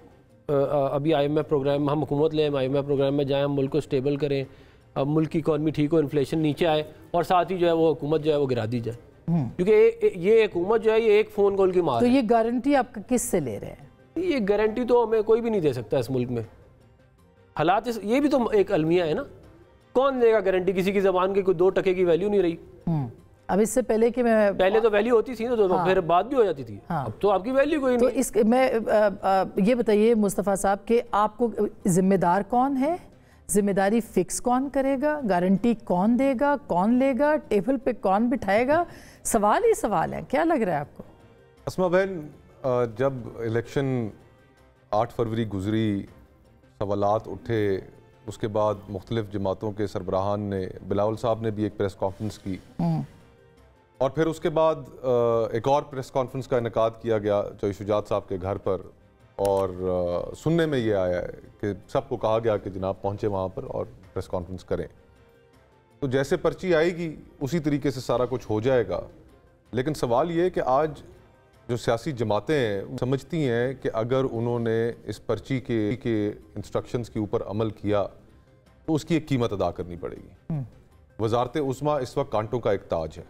अभी IMF प्रोग्राम, हम हुकूमत लें, IMF प्रोग्राम में जाएं, हम मुल्क को स्टेबल करें, अब मुल्क की इकॉनमी ठीक हो, इन्फ्लेशन नीचे आए और साथ ही जो है वो हुकूमत जो है वो गिरा दी जाए। क्योंकि ये हुकूमत जो है ये एक फ़ोन कॉल की मार
तो
है।
ये गारंटी आप किस से ले रहे हैं?
ये गारंटी तो हमें कोई भी नहीं दे सकता इस मुल्क में। हालात ये भी तो एक अलमिया है ना, कौन देगा गारंटी? किसी की ज़बान की कोई 2 टके की वैल्यू नहीं रही।
अब इससे पहले कि मैं
पहले तो वैल्यू होती थी ना, तो फिर बात भी हो जाती थी। अब तो आपकी वैल्यू कोई नहीं।
तो मैं ये बताइए मुस्तफ़ा साहब कि आपको जिम्मेदार कौन है, जिम्मेदारी फिक्स कौन करेगा, गारंटी कौन देगा, कौन लेगा, टेबल पे कौन बिठाएगा? सवाल ही सवाल है। क्या लग रहा है आपको?
अस्मा बहन, जब इलेक्शन 8 फरवरी गुजरी, सवालात उठे, उसके बाद मुख्तलिफ जमातों के सरबराहान ने, बिलावल साहब ने भी एक प्रेस कॉन्फ्रेंस की और फिर उसके बाद एक और प्रेस कॉन्फ्रेंस का इनेकाद किया गया चौधरी शुजात साहब के घर पर, और सुनने में ये आया है कि सबको कहा गया कि जनाब पहुँचे वहाँ पर और प्रेस कॉन्फ्रेंस करें। तो जैसे पर्ची आएगी उसी तरीके से सारा कुछ हो जाएगा। लेकिन सवाल ये है कि आज जो सियासी जमातें हैं समझती हैं कि अगर उन्होंने इस पर्ची के इंस्ट्रक्शंस के ऊपर अमल किया तो उसकी एक कीमत अदा करनी पड़ेगी। वजारत उस्मा इस वक्त कांटों का एक ताज है।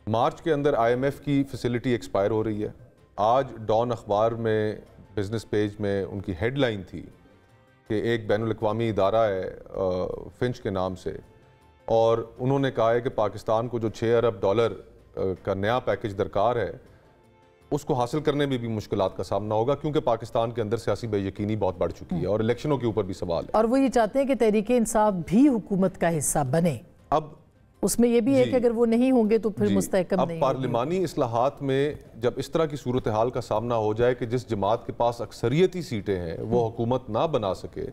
मार्च के अंदर IMF की फैसिलिटी एक्सपायर हो रही है। आज डॉन अखबार में बिजनेस पेज में उनकी हेडलाइन थी कि एक बैनुल-अक़वामी इदारा है फिंच के नाम से, और उन्होंने कहा है कि पाकिस्तान को जो $6 अरब का नया पैकेज दरकार है उसको हासिल करने में भी मुश्किलात का सामना होगा, क्योंकि पाकिस्तान के अंदर सियासी बेयकीनी बहुत बढ़ चुकी है और इलेक्शनों के ऊपर भी सवाल है।
और वो ये चाहते हैं कि तहरीक इंसाफ भी हुकूमत का हिस्सा बने।
अब
उसमें ये भी है कि अगर वो नहीं होंगे तो फिर मुस्तहकम नहीं।
अब पार्लिमानी इस्लाहात में जब इस तरह की सूरत हाल का सामना हो जाए कि जिस जमात के पास अक्सरियती सीटें हैं वो हुकूमत ना बना सके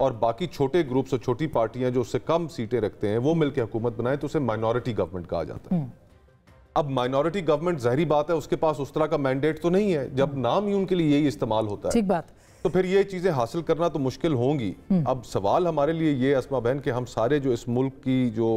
और बाकी छोटे ग्रुप्स और छोटी पार्टियां जो उससे कम सीटें रखते हैं वो मिलकर हुकूमत बनाए, तो उसे माइनॉरिटी गवर्नमेंट कहा जाता है। अब माइनॉरिटी गवर्नमेंट ज़ाहिरी बात है उसके पास उस तरह का मैंडेट तो नहीं है, जब नाम ही उनके लिए यही इस्तेमाल होता है,
ठीक बात,
तो फिर ये चीज़ें हासिल करना तो मुश्किल होंगी। अब सवाल हमारे लिए ये अस्मा बहन कि हम सारे जो इस मुल्क की जो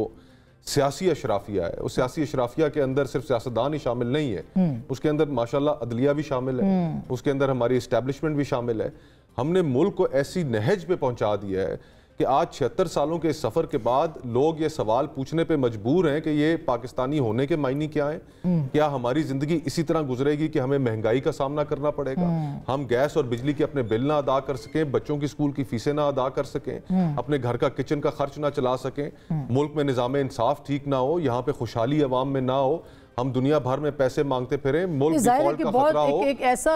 सियासी अशराफिया है, उस सियासी अशराफिया के अंदर सिर्फ सियासतदान ही शामिल नहीं है, उसके अंदर माशाल्लाह अदलिया भी शामिल है, उसके अंदर हमारी इस्टेब्लिशमेंट भी शामिल है। हमने मुल्क को ऐसी नहज पे पहुंचा दिया है कि आज 76 सालों के इस सफ़र के बाद लोग ये सवाल पूछने पे मजबूर हैं कि ये पाकिस्तानी होने के मायने क्या हैं? क्या हमारी ज़िंदगी इसी तरह गुजरेगी कि हमें महंगाई का सामना करना पड़ेगा, हम गैस और बिजली के अपने बिल ना अदा कर सकें, बच्चों की स्कूल की फीसें ना अदा कर सकें, अपने घर का किचन का खर्च ना चला सकें, मुल्क में निज़ाम इंसाफ ठीक ना हो, यहाँ पे खुशहाली अवाम में ना हो, हम दुनिया भर में पैसे मांगते फिरें, मुल्क डिफॉल्ट का खतरा हो।
एक ऐसा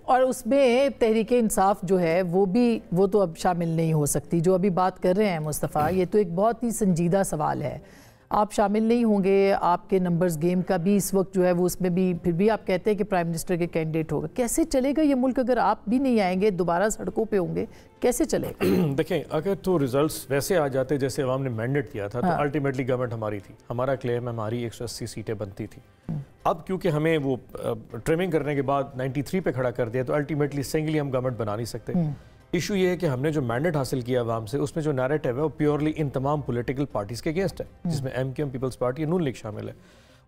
और उसमें तहरीक इंसाफ जो है वो तो अब शामिल नहीं हो सकती। जो अभी बात कर रहे हैं मुस्तफ़ा, ये तो एक बहुत ही संजीदा सवाल है। आप शामिल नहीं होंगे, आपके नंबर्स गेम का भी इस वक्त जो है वो उसमें भी फिर भी आप कहते हैं कि प्राइम मिनिस्टर के कैंडिडेट होगा। कैसे चलेगा ये मुल्क अगर आप भी नहीं आएंगे, दोबारा सड़कों पे होंगे, कैसे चलेगा?
देखें, अगर तो रिजल्ट्स वैसे आ जाते जैसे अवाम ने मैंडेट दिया था, तो अल्टीमेटली गवर्नमेंट हमारी थी, हमारा क्लेम हमारी 180 सीटें बनती थी। अब क्योंकि हमें वो ट्रिमिंग करने के बाद 93 पे खड़ा कर दिया, तो अल्टीमेटली सिंगली हम गवर्नमेंट बना नहीं सकते। इशू ये है कि हमने जो मैंडेट हासिल किया अवाम से, उसमें जो नैरेटिव है वो प्योरली इन तमाम पॉलिटिकल पार्टीज़ के अगेंस्ट है, जिसमें MQM पीपल्स पार्टी, नून लीग शामिल है।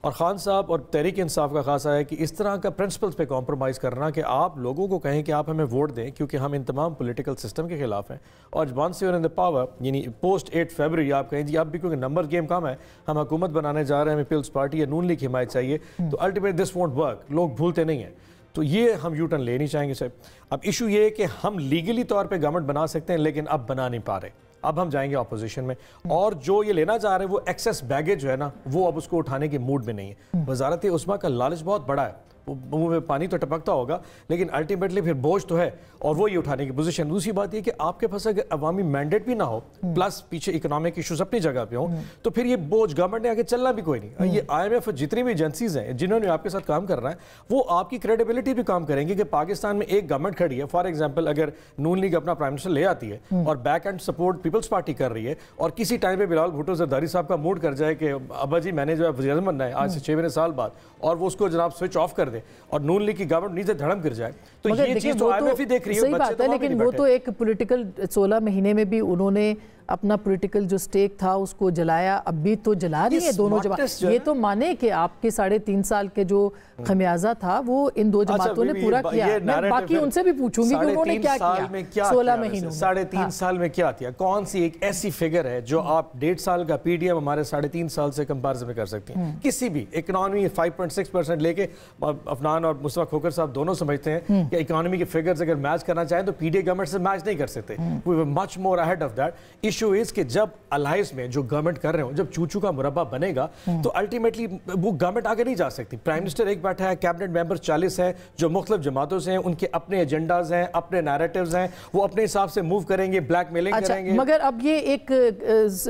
और खान साहब और तहरीक इंसाफ का खासा है कि इस तरह का प्रिंसिपल्स पे कॉम्प्रोमाइज़ करना कि आप लोगों को कहें कि आप हमें वोट दें क्योंकि हम इन तमाम पॉलिटिकल सिस्टम के खिलाफ हैं, और once you are in the power, यानी पोस्ट 8 फरवरी आप कहें जी अब भी क्योंकि नंबर गेम कम है, हम हुकूमत बनाने जा रहे हैं, हमें पीपल्स पार्टी या नून लीग की हिमायत चाहिए, तो अल्टीमेट दिस वोंट वर्क। लोग भूलते नहीं हैं, तो ये हम यू टर्न ले नहीं चाहेंगे साहब। अब इशू ये है कि हम लीगली तौर पे गवर्नमेंट बना सकते हैं, लेकिन अब बना नहीं पा रहे। अब हम जाएंगे अपोजिशन में, और जो ये लेना चाह रहे हैं वो एक्सेस बैगेज जो है ना, वो अब उसको उठाने के मूड में नहीं है। वजारत उस्मा का लालच बहुत बड़ा है, मुंह में पानी तो टपकता होगा, लेकिन अल्टीमेटली फिर बोझ तो है, और वो ये उठाने की पोजीशन। दूसरी बात ये कि आपके पास अगर अवामी मैंडेट भी ना हो, प्लस पीछे इकोनॉमिक इश्यूज अपनी जगह पे हो, तो फिर ये बोझ गवर्नमेंट ने आगे चलना भी कोई नहीं। ये IMF जितनी भी एजेंसीज हैं जिन्होंने आपके साथ काम करना है, वो आपकी क्रेडिबिलिटी भी काम करेंगे कि पाकिस्तान में एक गवर्नमेंट खड़ी है। फॉर एग्जाम्पल, अगर नून लीग अपना प्राइम मिनिस्टर ले आती है और back end support peoples party कर रही है, और किसी टाइम पे बिलावल भुट्टो जरदारी साहब का मूड कर जाए कि अब्बा जी मैंने जो है वज़ीर-ए-आज़म बनना है आज से 6 साल बाद, और वो उसको जनाब स्विच ऑफ कर दे और नून लीग की गवर्नमेंट नीचे धड़म गिर जाए, तो ये चीज तो IMF ही देख रही है।
सही बात है, लेकिन वो तो एक पॉलिटिकल 16 महीने में भी उन्होंने अपना पॉलिटिकल जो स्टेक था उसको जलाया, अब भी तो जला रही है दोनों जमात। ये तो माने कि आपके 3.5 साल के जो खमियाजा था वो इन दो जमातों ने पूरा किया। मैं बाकी उनसे भी पूछूंगी कि उन्होंने क्या किया 16 महीनों में।
3.5 साल में क्या किया? कौन सी एक ऐसी फिगर है जो आप 1.5 साल का PDM हमारे 3.5 साल से कंपैरिजन में कर सकती हैं? किसी भी इकोनॉमी 5.6% लेके अफनान और मुस्तफा खोकर साहब दोनों समझते हैं कि इकोनॉमी के फिगर्स अगर मैच करना चाहें तो PDA गवर्नमेंट से मैच नहीं कर सकते। We were much more ahead of that. Issue is कि जब अलायंस में जो गवर्नमेंट कर रहे हो, जब चूचू का मुरब्बा बनेगा तो अल्टीमेटली वो गवर्नमेंट आगे नहीं जा सकती। प्राइम मिनिस्टर एक बैठा है, कैबिनेट मेंबर 40 है जो मुख्तलिफ जमातों से हैं, उनके अपने एजेंडाज हैं, अपने नैरेटिव्स हैं, वो अपने हिसाब से मूव करेंगे, ब्लैकमेलिंग करेंगे।
मगर अब ये एक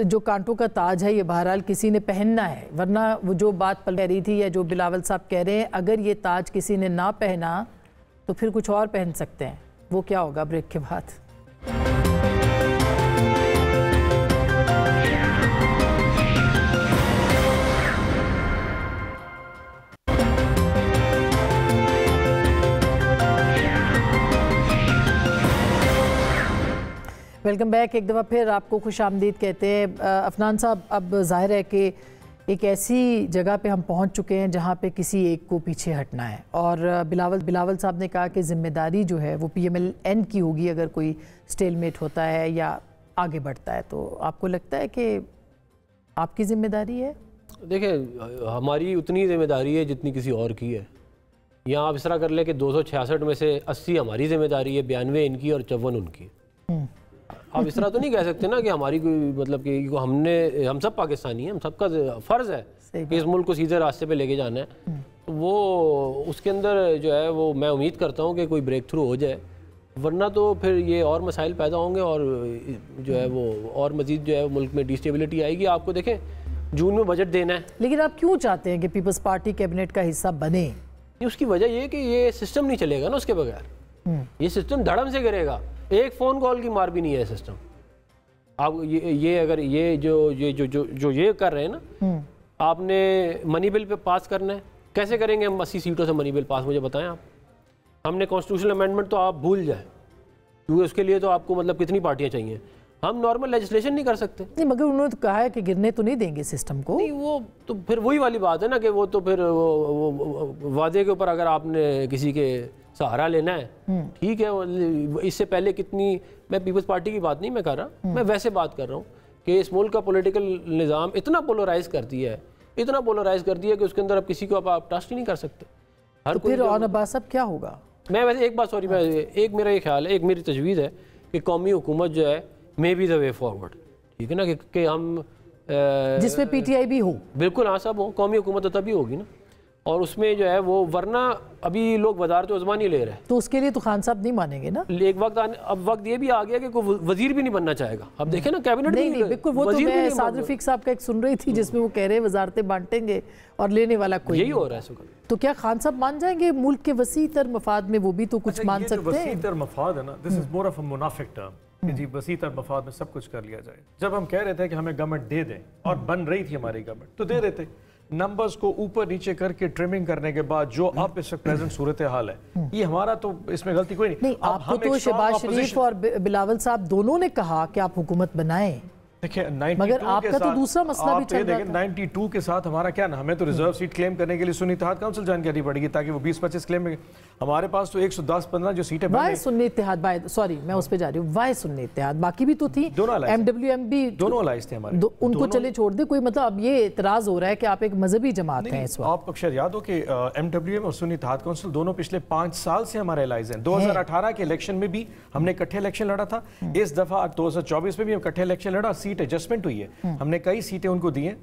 जो कांटों का ताज है, ये बहरहाल किसी ने पहनना है, वरना वो जो बात कह रही थी या जो बिलावल साहब कह रहे हैं, अगर ये ताज किसी ने ना पहना तो फिर कुछ और पहन सकते हैं। वो क्या होगा? ब्रेक के बाद। Welcome back. एक दफ़ा फिर आपको खुश आमदीद कहते हैं। अफनान साहब, अब जाहिर है कि एक ऐसी जगह पे हम पहुंच चुके हैं जहां पे किसी एक को पीछे हटना है, और बिलावल साहब ने कहा कि ज़िम्मेदारी जो है वो PMLN की होगी अगर कोई स्टेलमेट होता है या आगे बढ़ता है। तो आपको लगता है कि आपकी ज़िम्मेदारी है?
देखिए, हमारी उतनी ज़िम्मेदारी है जितनी किसी और की है। यहाँ आप इस तरह कर ले कि 266 में से 80 हमारी ज़िम्मेदारी है, 92 इनकी और 54 उनकी। आप इस तरह तो नहीं कह सकते ना कि हमारी कोई मतलब कि हम सब पाकिस्तानी हैं, हम सबका फ़र्ज़ है कि इस मुल्क को सीधे रास्ते पे लेके जाना है। तो वो उसके अंदर जो है वो मैं उम्मीद करता हूँ कि कोई ब्रेक थ्रू हो जाए, वरना तो फिर ये और मसाइल पैदा होंगे और जो है वो और मज़ीद जो है मुल्क में डिस्टेबिलिटी आएगी। आपको देखें, जून में बजट देना है,
लेकिन आप क्यों चाहते हैं कि पीपल्स पार्टी कैबिनेट का हिस्सा बने?
उसकी वजह ये कि ये सिस्टम नहीं चलेगा ना उसके बगैर। ये सिस्टम धड़म से गिरेगा, एक फ़ोन कॉल की मार भी नहीं है सिस्टम। आप ये अगर ये जो ये कर रहे हैं ना, आपने मनी बिल पे पास करना है, कैसे करेंगे हम 80 सीटों से मनी बिल पास? मुझे बताएं आप। हमने कॉन्स्टिट्यूशनल अमेंडमेंट तो आप भूल जाए, क्योंकि उसके लिए तो आपको मतलब कितनी पार्टियां चाहिए। हम नॉर्मल लेजिस्लेशन नहीं कर सकते।
नहीं, मगर उन्होंने तो कहा है कि गिरने तो नहीं देंगे सिस्टम को।
नहीं, वो तो फिर वही वाली बात है ना कि वो तो फिर वो वादे के ऊपर अगर आपने किसी के सहारा लेना है, ठीक है। इससे पहले कितनी, मैं पीपल्स पार्टी की बात नहीं मैं कर रहा, मैं वैसे बात कर रहा हूँ कि इस मुल्क का पॉलिटिकल निज़ाम इतना पोलराइज कर दिया है, इतना पोलराइज कर दिया कि उसके अंदर अब किसी को आप ट्रस्ट ही नहीं कर सकते। हर
तो फिर ऑन अब्बास अब क्या होगा?
मैं वैसे एक बात, सॉरी, मैं एक मेरा ये ख्याल है, एक मेरी तजवीज़ है कि कौमी हुकूमत जो है may be the way forward, ठीक है ना, कि हम
जिसमें पीटीआई भी हो,
बिल्कुल, हाँ सब हो, कौमी हुकूमत तभी होगी ना, और उसमें जो है वो, वरना अभी लोग वजारत उज़्मा नहीं ले रहे,
तो उसके लिए तो खान साहब नहीं मानेंगे ना।
एक वक्त अब वक्त ये भी आ गया कि कोई वजीर भी नहीं बनना चाहेगा। अब देखें ना, कैबिनेट
नहीं बिल्कुल, वो तो मैं साद रफीक साहब का एक सुन रही थी जिसमें वो कह रहे हैं वजारतें बांटेंगे और लेने वाला कोई
यही हो रहा है।
तो क्या खान साहब मान जाएंगे मुल्क के वसी तर मफाद में? वो भी तो कुछ मान सकते हैं।
वसी तर मफाद है ना, this is more of a मुनाफिक टर्म कि जी वसी तर मफाद में सब कुछ कर लिया जाए। जब हम कह रहे थे कि हमें गवर्नमेंट दे दें, और बन रही थी हमारी गवर्नमेंट, तो दे देते। नंबर्स को ऊपर नीचे करके ट्रिमिंग करने के बाद जो अब इस वक्त प्रेजेंट सूरत हाल है, ये हमारा तो इसमें गलती कोई नहीं।
आपको तो शहबाज शरीफ और बिलावल साहब दोनों ने कहा कि आप हुकूमत बनाएं।
देखिए,
मगर आपका तो दूसरा मसला भी चल रहा था।
92 के साथ हमारा क्या ना, हमें तो रिजर्व सीट क्लेम करने के लिए सुन्नी इत्तेहाद काउंसिल ज्वाइन करनी पड़ेगी ताकि वो 20-25 क्लेम में, हमारे पास तो 110-15 जो सीटें
वाई सुन्नी इत्तेहाद, सॉरी मैं उस पे जा रही हूँ, वाई सुन्नी इत्तेहाद, बाकी भी तो थी, MWM भी,
दोनों अलाइज थे हमारे,
उनको चले छोड़ दे कोई, मतलब अब ये इतराज हो रहा है कि आप एक मजहबी जमात हैं इस वक्त।
आपको शायद याद हो कि MWM और सुन्नी इत्तेहाद काउंसिल दोनों पिछले 5 साल से हमारे अलाइज हैं। 2018 के इलेक्शन में भी हमने इकट्ठे इलेक्शन लड़ा था, इस दफा 2024 में भी हम इकट्ठे इलेक्शन लड़ा, सीट एडजस्टमेंट हुई है। हमने कई सीटें उनको दी हैं,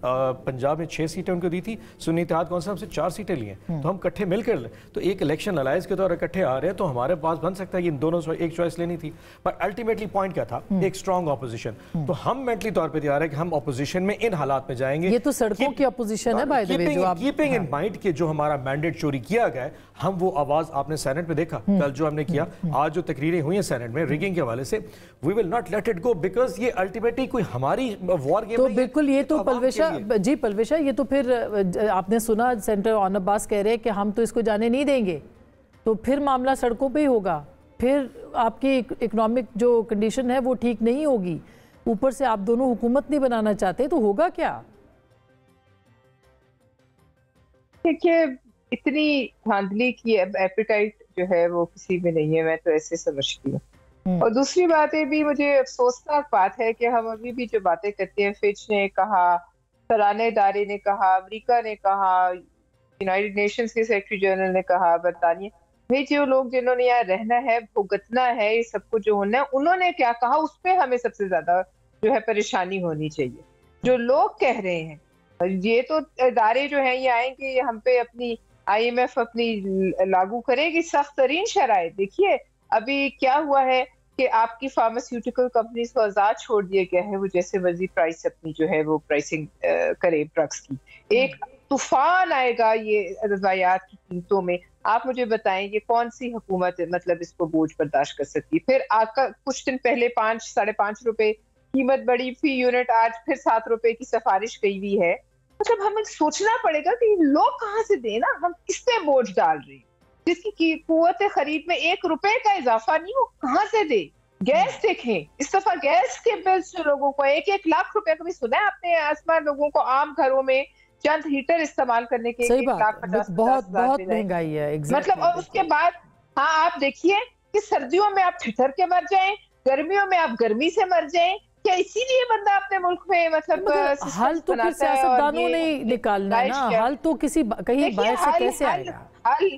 पंजाब में 6 सीटें उनको दी थी, सुन्नी इत्तेहाद काउंसिल हमसे 4 सीटें ली हैं, तो हम इकट्ठे मिलकर, तो एक इलेक्शन अलायंस के तौर इकट्ठे आ रहे हैं, तो हमारे पास बन सकता है कि इन दोनों से एक चॉइस लेनी थी, पर अल्टीमेटली पॉइंट क्या था, एक स्ट्रांग ऑपोजिशन। तो हम मेंटली तौर पे तैयार है कि हम ऑपोजिशन में इन हालात में जाएंगे।
ये तो सड़कों की ऑपोजिशन है बाय द वे, जो आप
कीपिंग इन माइंड के जो हमारा मैंडेट चोरी किया गया है, हम वो आवाज आपने सेनेट में देखा कल जो हमने किया, आज जो तकरीरें हुई हैं सेनेट में रिगिंग के हवाले से, we will not let it go, because ये अल्टीमेटली कोई हमारी वॉर गेम
तो बिल्कुल, ये तो पलवेशा ये तो फिर आपने सुना सेंटर ऑन अब्बास कह रहे हैं कि हम तो इसको जाने नहीं देंगे, तो फिर मामला सड़कों पे ही होगा, फिर आपकी इकोनॉमिक जो कंडीशन है वो ठीक नहीं होगी, ऊपर से आप दोनों हुकूमत नहीं बनाना चाहते, तो होगा क्या?
देखिए, इतनी धांधली की एपेटाइट जो है वो किसी में नहीं है, मैं तो ऐसे समझती हूँ। और दूसरी बात ये भी मुझे अफसोसनाक बात है कि हम अभी भी जो बातें करते हैं, फिच ने कहा, सलाना इदारे ने कहा, अमेरिका ने कहा, यूनाइटेड नेशंस के सेक्रेटरी जनरल ने कहा, बरतानिया, भाई जो लोग जिन्होंने यहाँ रहना है, भुगतना है, ये सब कुछ जो होना है, उन्होंने क्या कहा, उस पर हमें सबसे ज्यादा जो है परेशानी होनी चाहिए। जो लोग कह रहे हैं, ये तो इदारे जो हैं ये आएंगे, ये हम पे अपनी IMF अपनी लागू करेगी सख्त तरीन शराइत। देखिए अभी क्या हुआ है कि आपकी फार्मास्यूटिकल कंपनीज को आजाद छोड़ दिया गया है, वो जैसे मर्जी प्राइस अपनी जो है वो प्राइसिंग करे ड्रग्स की। एक तूफान आएगा ये अदवायात की कीमतों में। आप मुझे बताएं ये कौन सी हुकूमत मतलब इसको बोझ बर्दाश्त कर सकती है? फिर आका कुछ दिन पहले 5-5.5 रुपए कीमत बढ़ी फी यूनिट, आज फिर 7 रुपए की सिफारिश की हुई है। मतलब हमें सोचना पड़ेगा कि लोग कहाँ से दें ना, हम किस पे बोझ डाल रहे हैं जिसकी कुव्वत खरीद में 1 रुपए का इजाफा नहीं, वो कहाँ से दे? गैस देखें, इस दफा गैस के बिल्स जो लोगों को 1-1 लाख रुपए, कभी सुना है आपने आसमान लोगों को आम घरों में चंद हीटर इस्तेमाल करने के 1,50,000
बहुत महंगाई है
मतलब। और उसके बाद हाँ आप देखिए कि सर्दियों में आप ठिठर के मर जाएं, गर्मियों में आप गर्मी से मर जाएं। क्या इसीलिए बंदा अपने मुल्क में मतलब
हल तो फिर सियासतदानों ने निकालना है ना, हल तो किसी कहीं बाहर से कैसे आएगा?
हल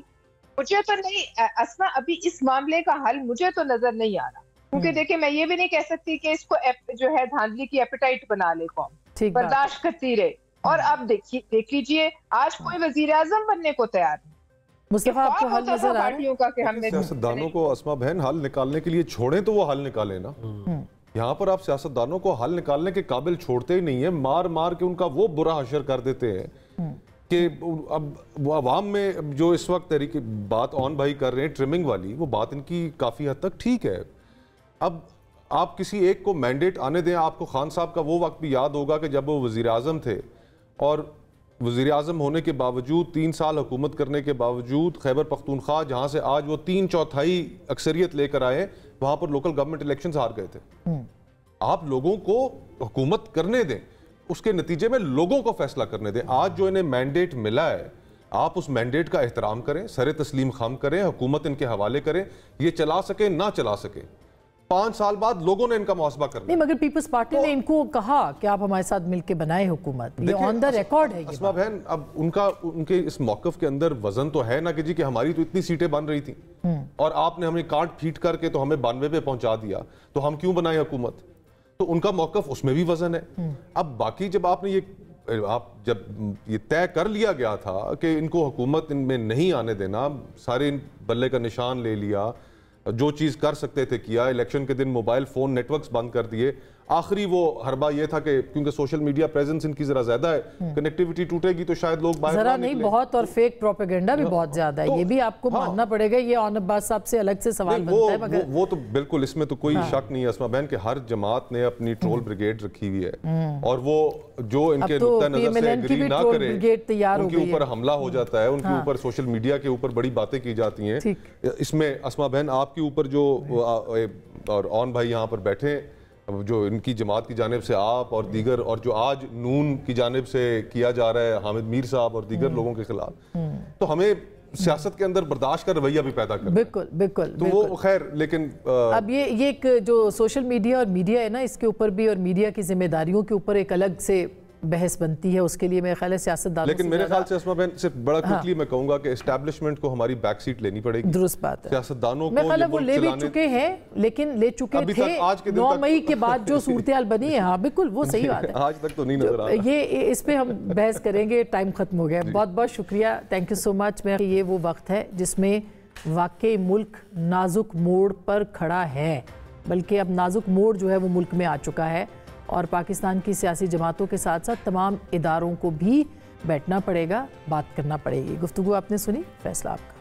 मुझे तो नहीं असमा, अभी इस मामले का हल मुझे तो नजर नहीं आ रहा, क्योंकि देखिए मैं ये भी नहीं कह सकती कि इसको जो है धांधली की एपेटाइट बना ले कौन, बर्दाश्त करती रहे। और अब देख लीजिए आज कोई वजीर आजम बनने को तैयार नहीं।
मुस्तफा आपको हल नजर आ रहा है?
सियासतदानों को असमा बहन हल निकालने के लिए छोड़ें तो वो हल निकाले ना। यहाँ पर आप सियासतदानों को हल निकालने के काबिल छोड़ते ही नहीं है, मार मार के उनका वो बुरा हशर कर देते हैं कि अब अवाम में जो इस वक्त तरीके बात ऑन भाई कर रहे हैं ट्रिमिंग वाली, वो बात इनकी काफ़ी हद तक ठीक है। अब आप किसी एक को मैंडेट आने दें। आपको खान साहब का वो वक्त भी याद होगा कि जब वो वज़ीर आज़म थे और वज़ीर आज़म होने के बावजूद 3 साल हुकूमत करने के बावजूद खैबर पख्तूनख्वा जहाँ से आज वो 3/4 अक्सरियत लेकर आए, वहाँ पर लोकल गवर्नमेंट इलेक्शंस हार गए थे। आप लोगों को हुकूमत करने दें, उसके नतीजे में लोगों को फैसला करने दें। आज जो इन्हें मैंडेट मिला है आप उस मैंडेट का एहतराम करें, सरे तस्लीम खम करें, हुकूमत इनके हवाले करें, ये चला सके ना चला सके, 5 साल बाद लोगों ने इनका मुहासबा करना।
नहीं, मगर पीपल्स पार्टी ने इनको कहा कि आप हमारे साथ मिलकर बनाए हुकूमत, ये ऑन द रिकॉर्ड है।
अस्मा बहन, अब उनके इस मौकफ के अंदर वजन तो है ना कि जी कि हमारी तो इतनी सीटें बन रही थी और आपने हमें काट फीट करके तो हमें 92 पे पहुंचा दिया, तो हम क्यों बनाए हुकूमत? तो उनका मौकफ उसमें भी वजन है। अब बाकी जब ये तय कर लिया गया था कि इनको हुकूमत इनमें नहीं आने देना, सारे बल्ले का निशान ले लिया, जो चीज़ कर सकते थे किया, इलेक्शन के दिन मोबाइल फ़ोन नेटवर्क्स बंद कर दिए, आखिरी वो हरबा ये था कि क्योंकि सोशल मीडिया प्रेजेंस इनकी जरा ज्यादा है, कनेक्टिविटी टूटेगी तो शायद लोग बाहर
जरा नहीं बहुत, और फेक प्रोपेगेंडा भी बहुत ज्यादा है, ये भी आपको मानना पड़ेगा। ये ऑन अब्बास साहब से अलग से सवाल बनता है, मगर
वो तो बिल्कुल, इसमें तो कोई शक नहीं है अस्मा बहन कि हर जमात ने अपनी ट्रोल ब्रिगेड रखी हुई है और वो जो इनके नुक्ता नजर से एग्री ना करे उनके ऊपर हमला हो जाता है, उनके ऊपर सोशल मीडिया के ऊपर बड़ी बातें की जाती हैं। इसमें अस्मा बहन आपके ऊपर जो और ऑन भाई यहाँ पर बैठे, जो इनकी जमात की जानिब से आप और दीगर, और जो आज नून की जानिब से किया जा रहा है हामिद मीर साहब और दीगर लोगों के खिलाफ, तो हमें सियासत के अंदर बर्दाश्त का रवैया भी पैदा करना।
बिल्कुल बिल्कुल,
तो वो खैर, लेकिन
अब ये एक जो सोशल मीडिया और मीडिया है ना, इसके ऊपर भी और मीडिया की जिम्मेदारियों के ऊपर एक अलग से बहस बनती है। उसके लिए मेरे ख्याल है सियासतदानों,
लेकिन मेरे ख्याल से अस्मा बहन सिर्फ बड़ा क्विकली मैं कहूंगा कि एस्टैब्लिशमेंट को हमारी बैक सीट लेनी पड़ेगी।
दुरुस्त बात है,
सियासतदानों को
मेरे ख्याल है वो ले भी चुके हैं, लेकिन ले चुके थे 9 मई के बाद जो सूरत-ए-हाल बनी है। हाँ बिल्कुल, वो सही बात है,
आज तक तो नहीं नजर आ रहा।
ये इस पे हम बहस करेंगे, टाइम खत्म हो गया। बहुत बहुत शुक्रिया, थैंक यू सो मच। ये वो वक्त है जिसमें वाकई मुल्क नाजुक मोड़ पर खड़ा है, बल्कि अब नाजुक मोड़ जो है वो मुल्क में आ चुका है और पाकिस्तान की सियासी जमातों के साथ साथ तमाम इदारों को भी बैठना पड़ेगा, बात करना पड़ेगी। गुफ्तगू आपने सुनी, फैसला आपका।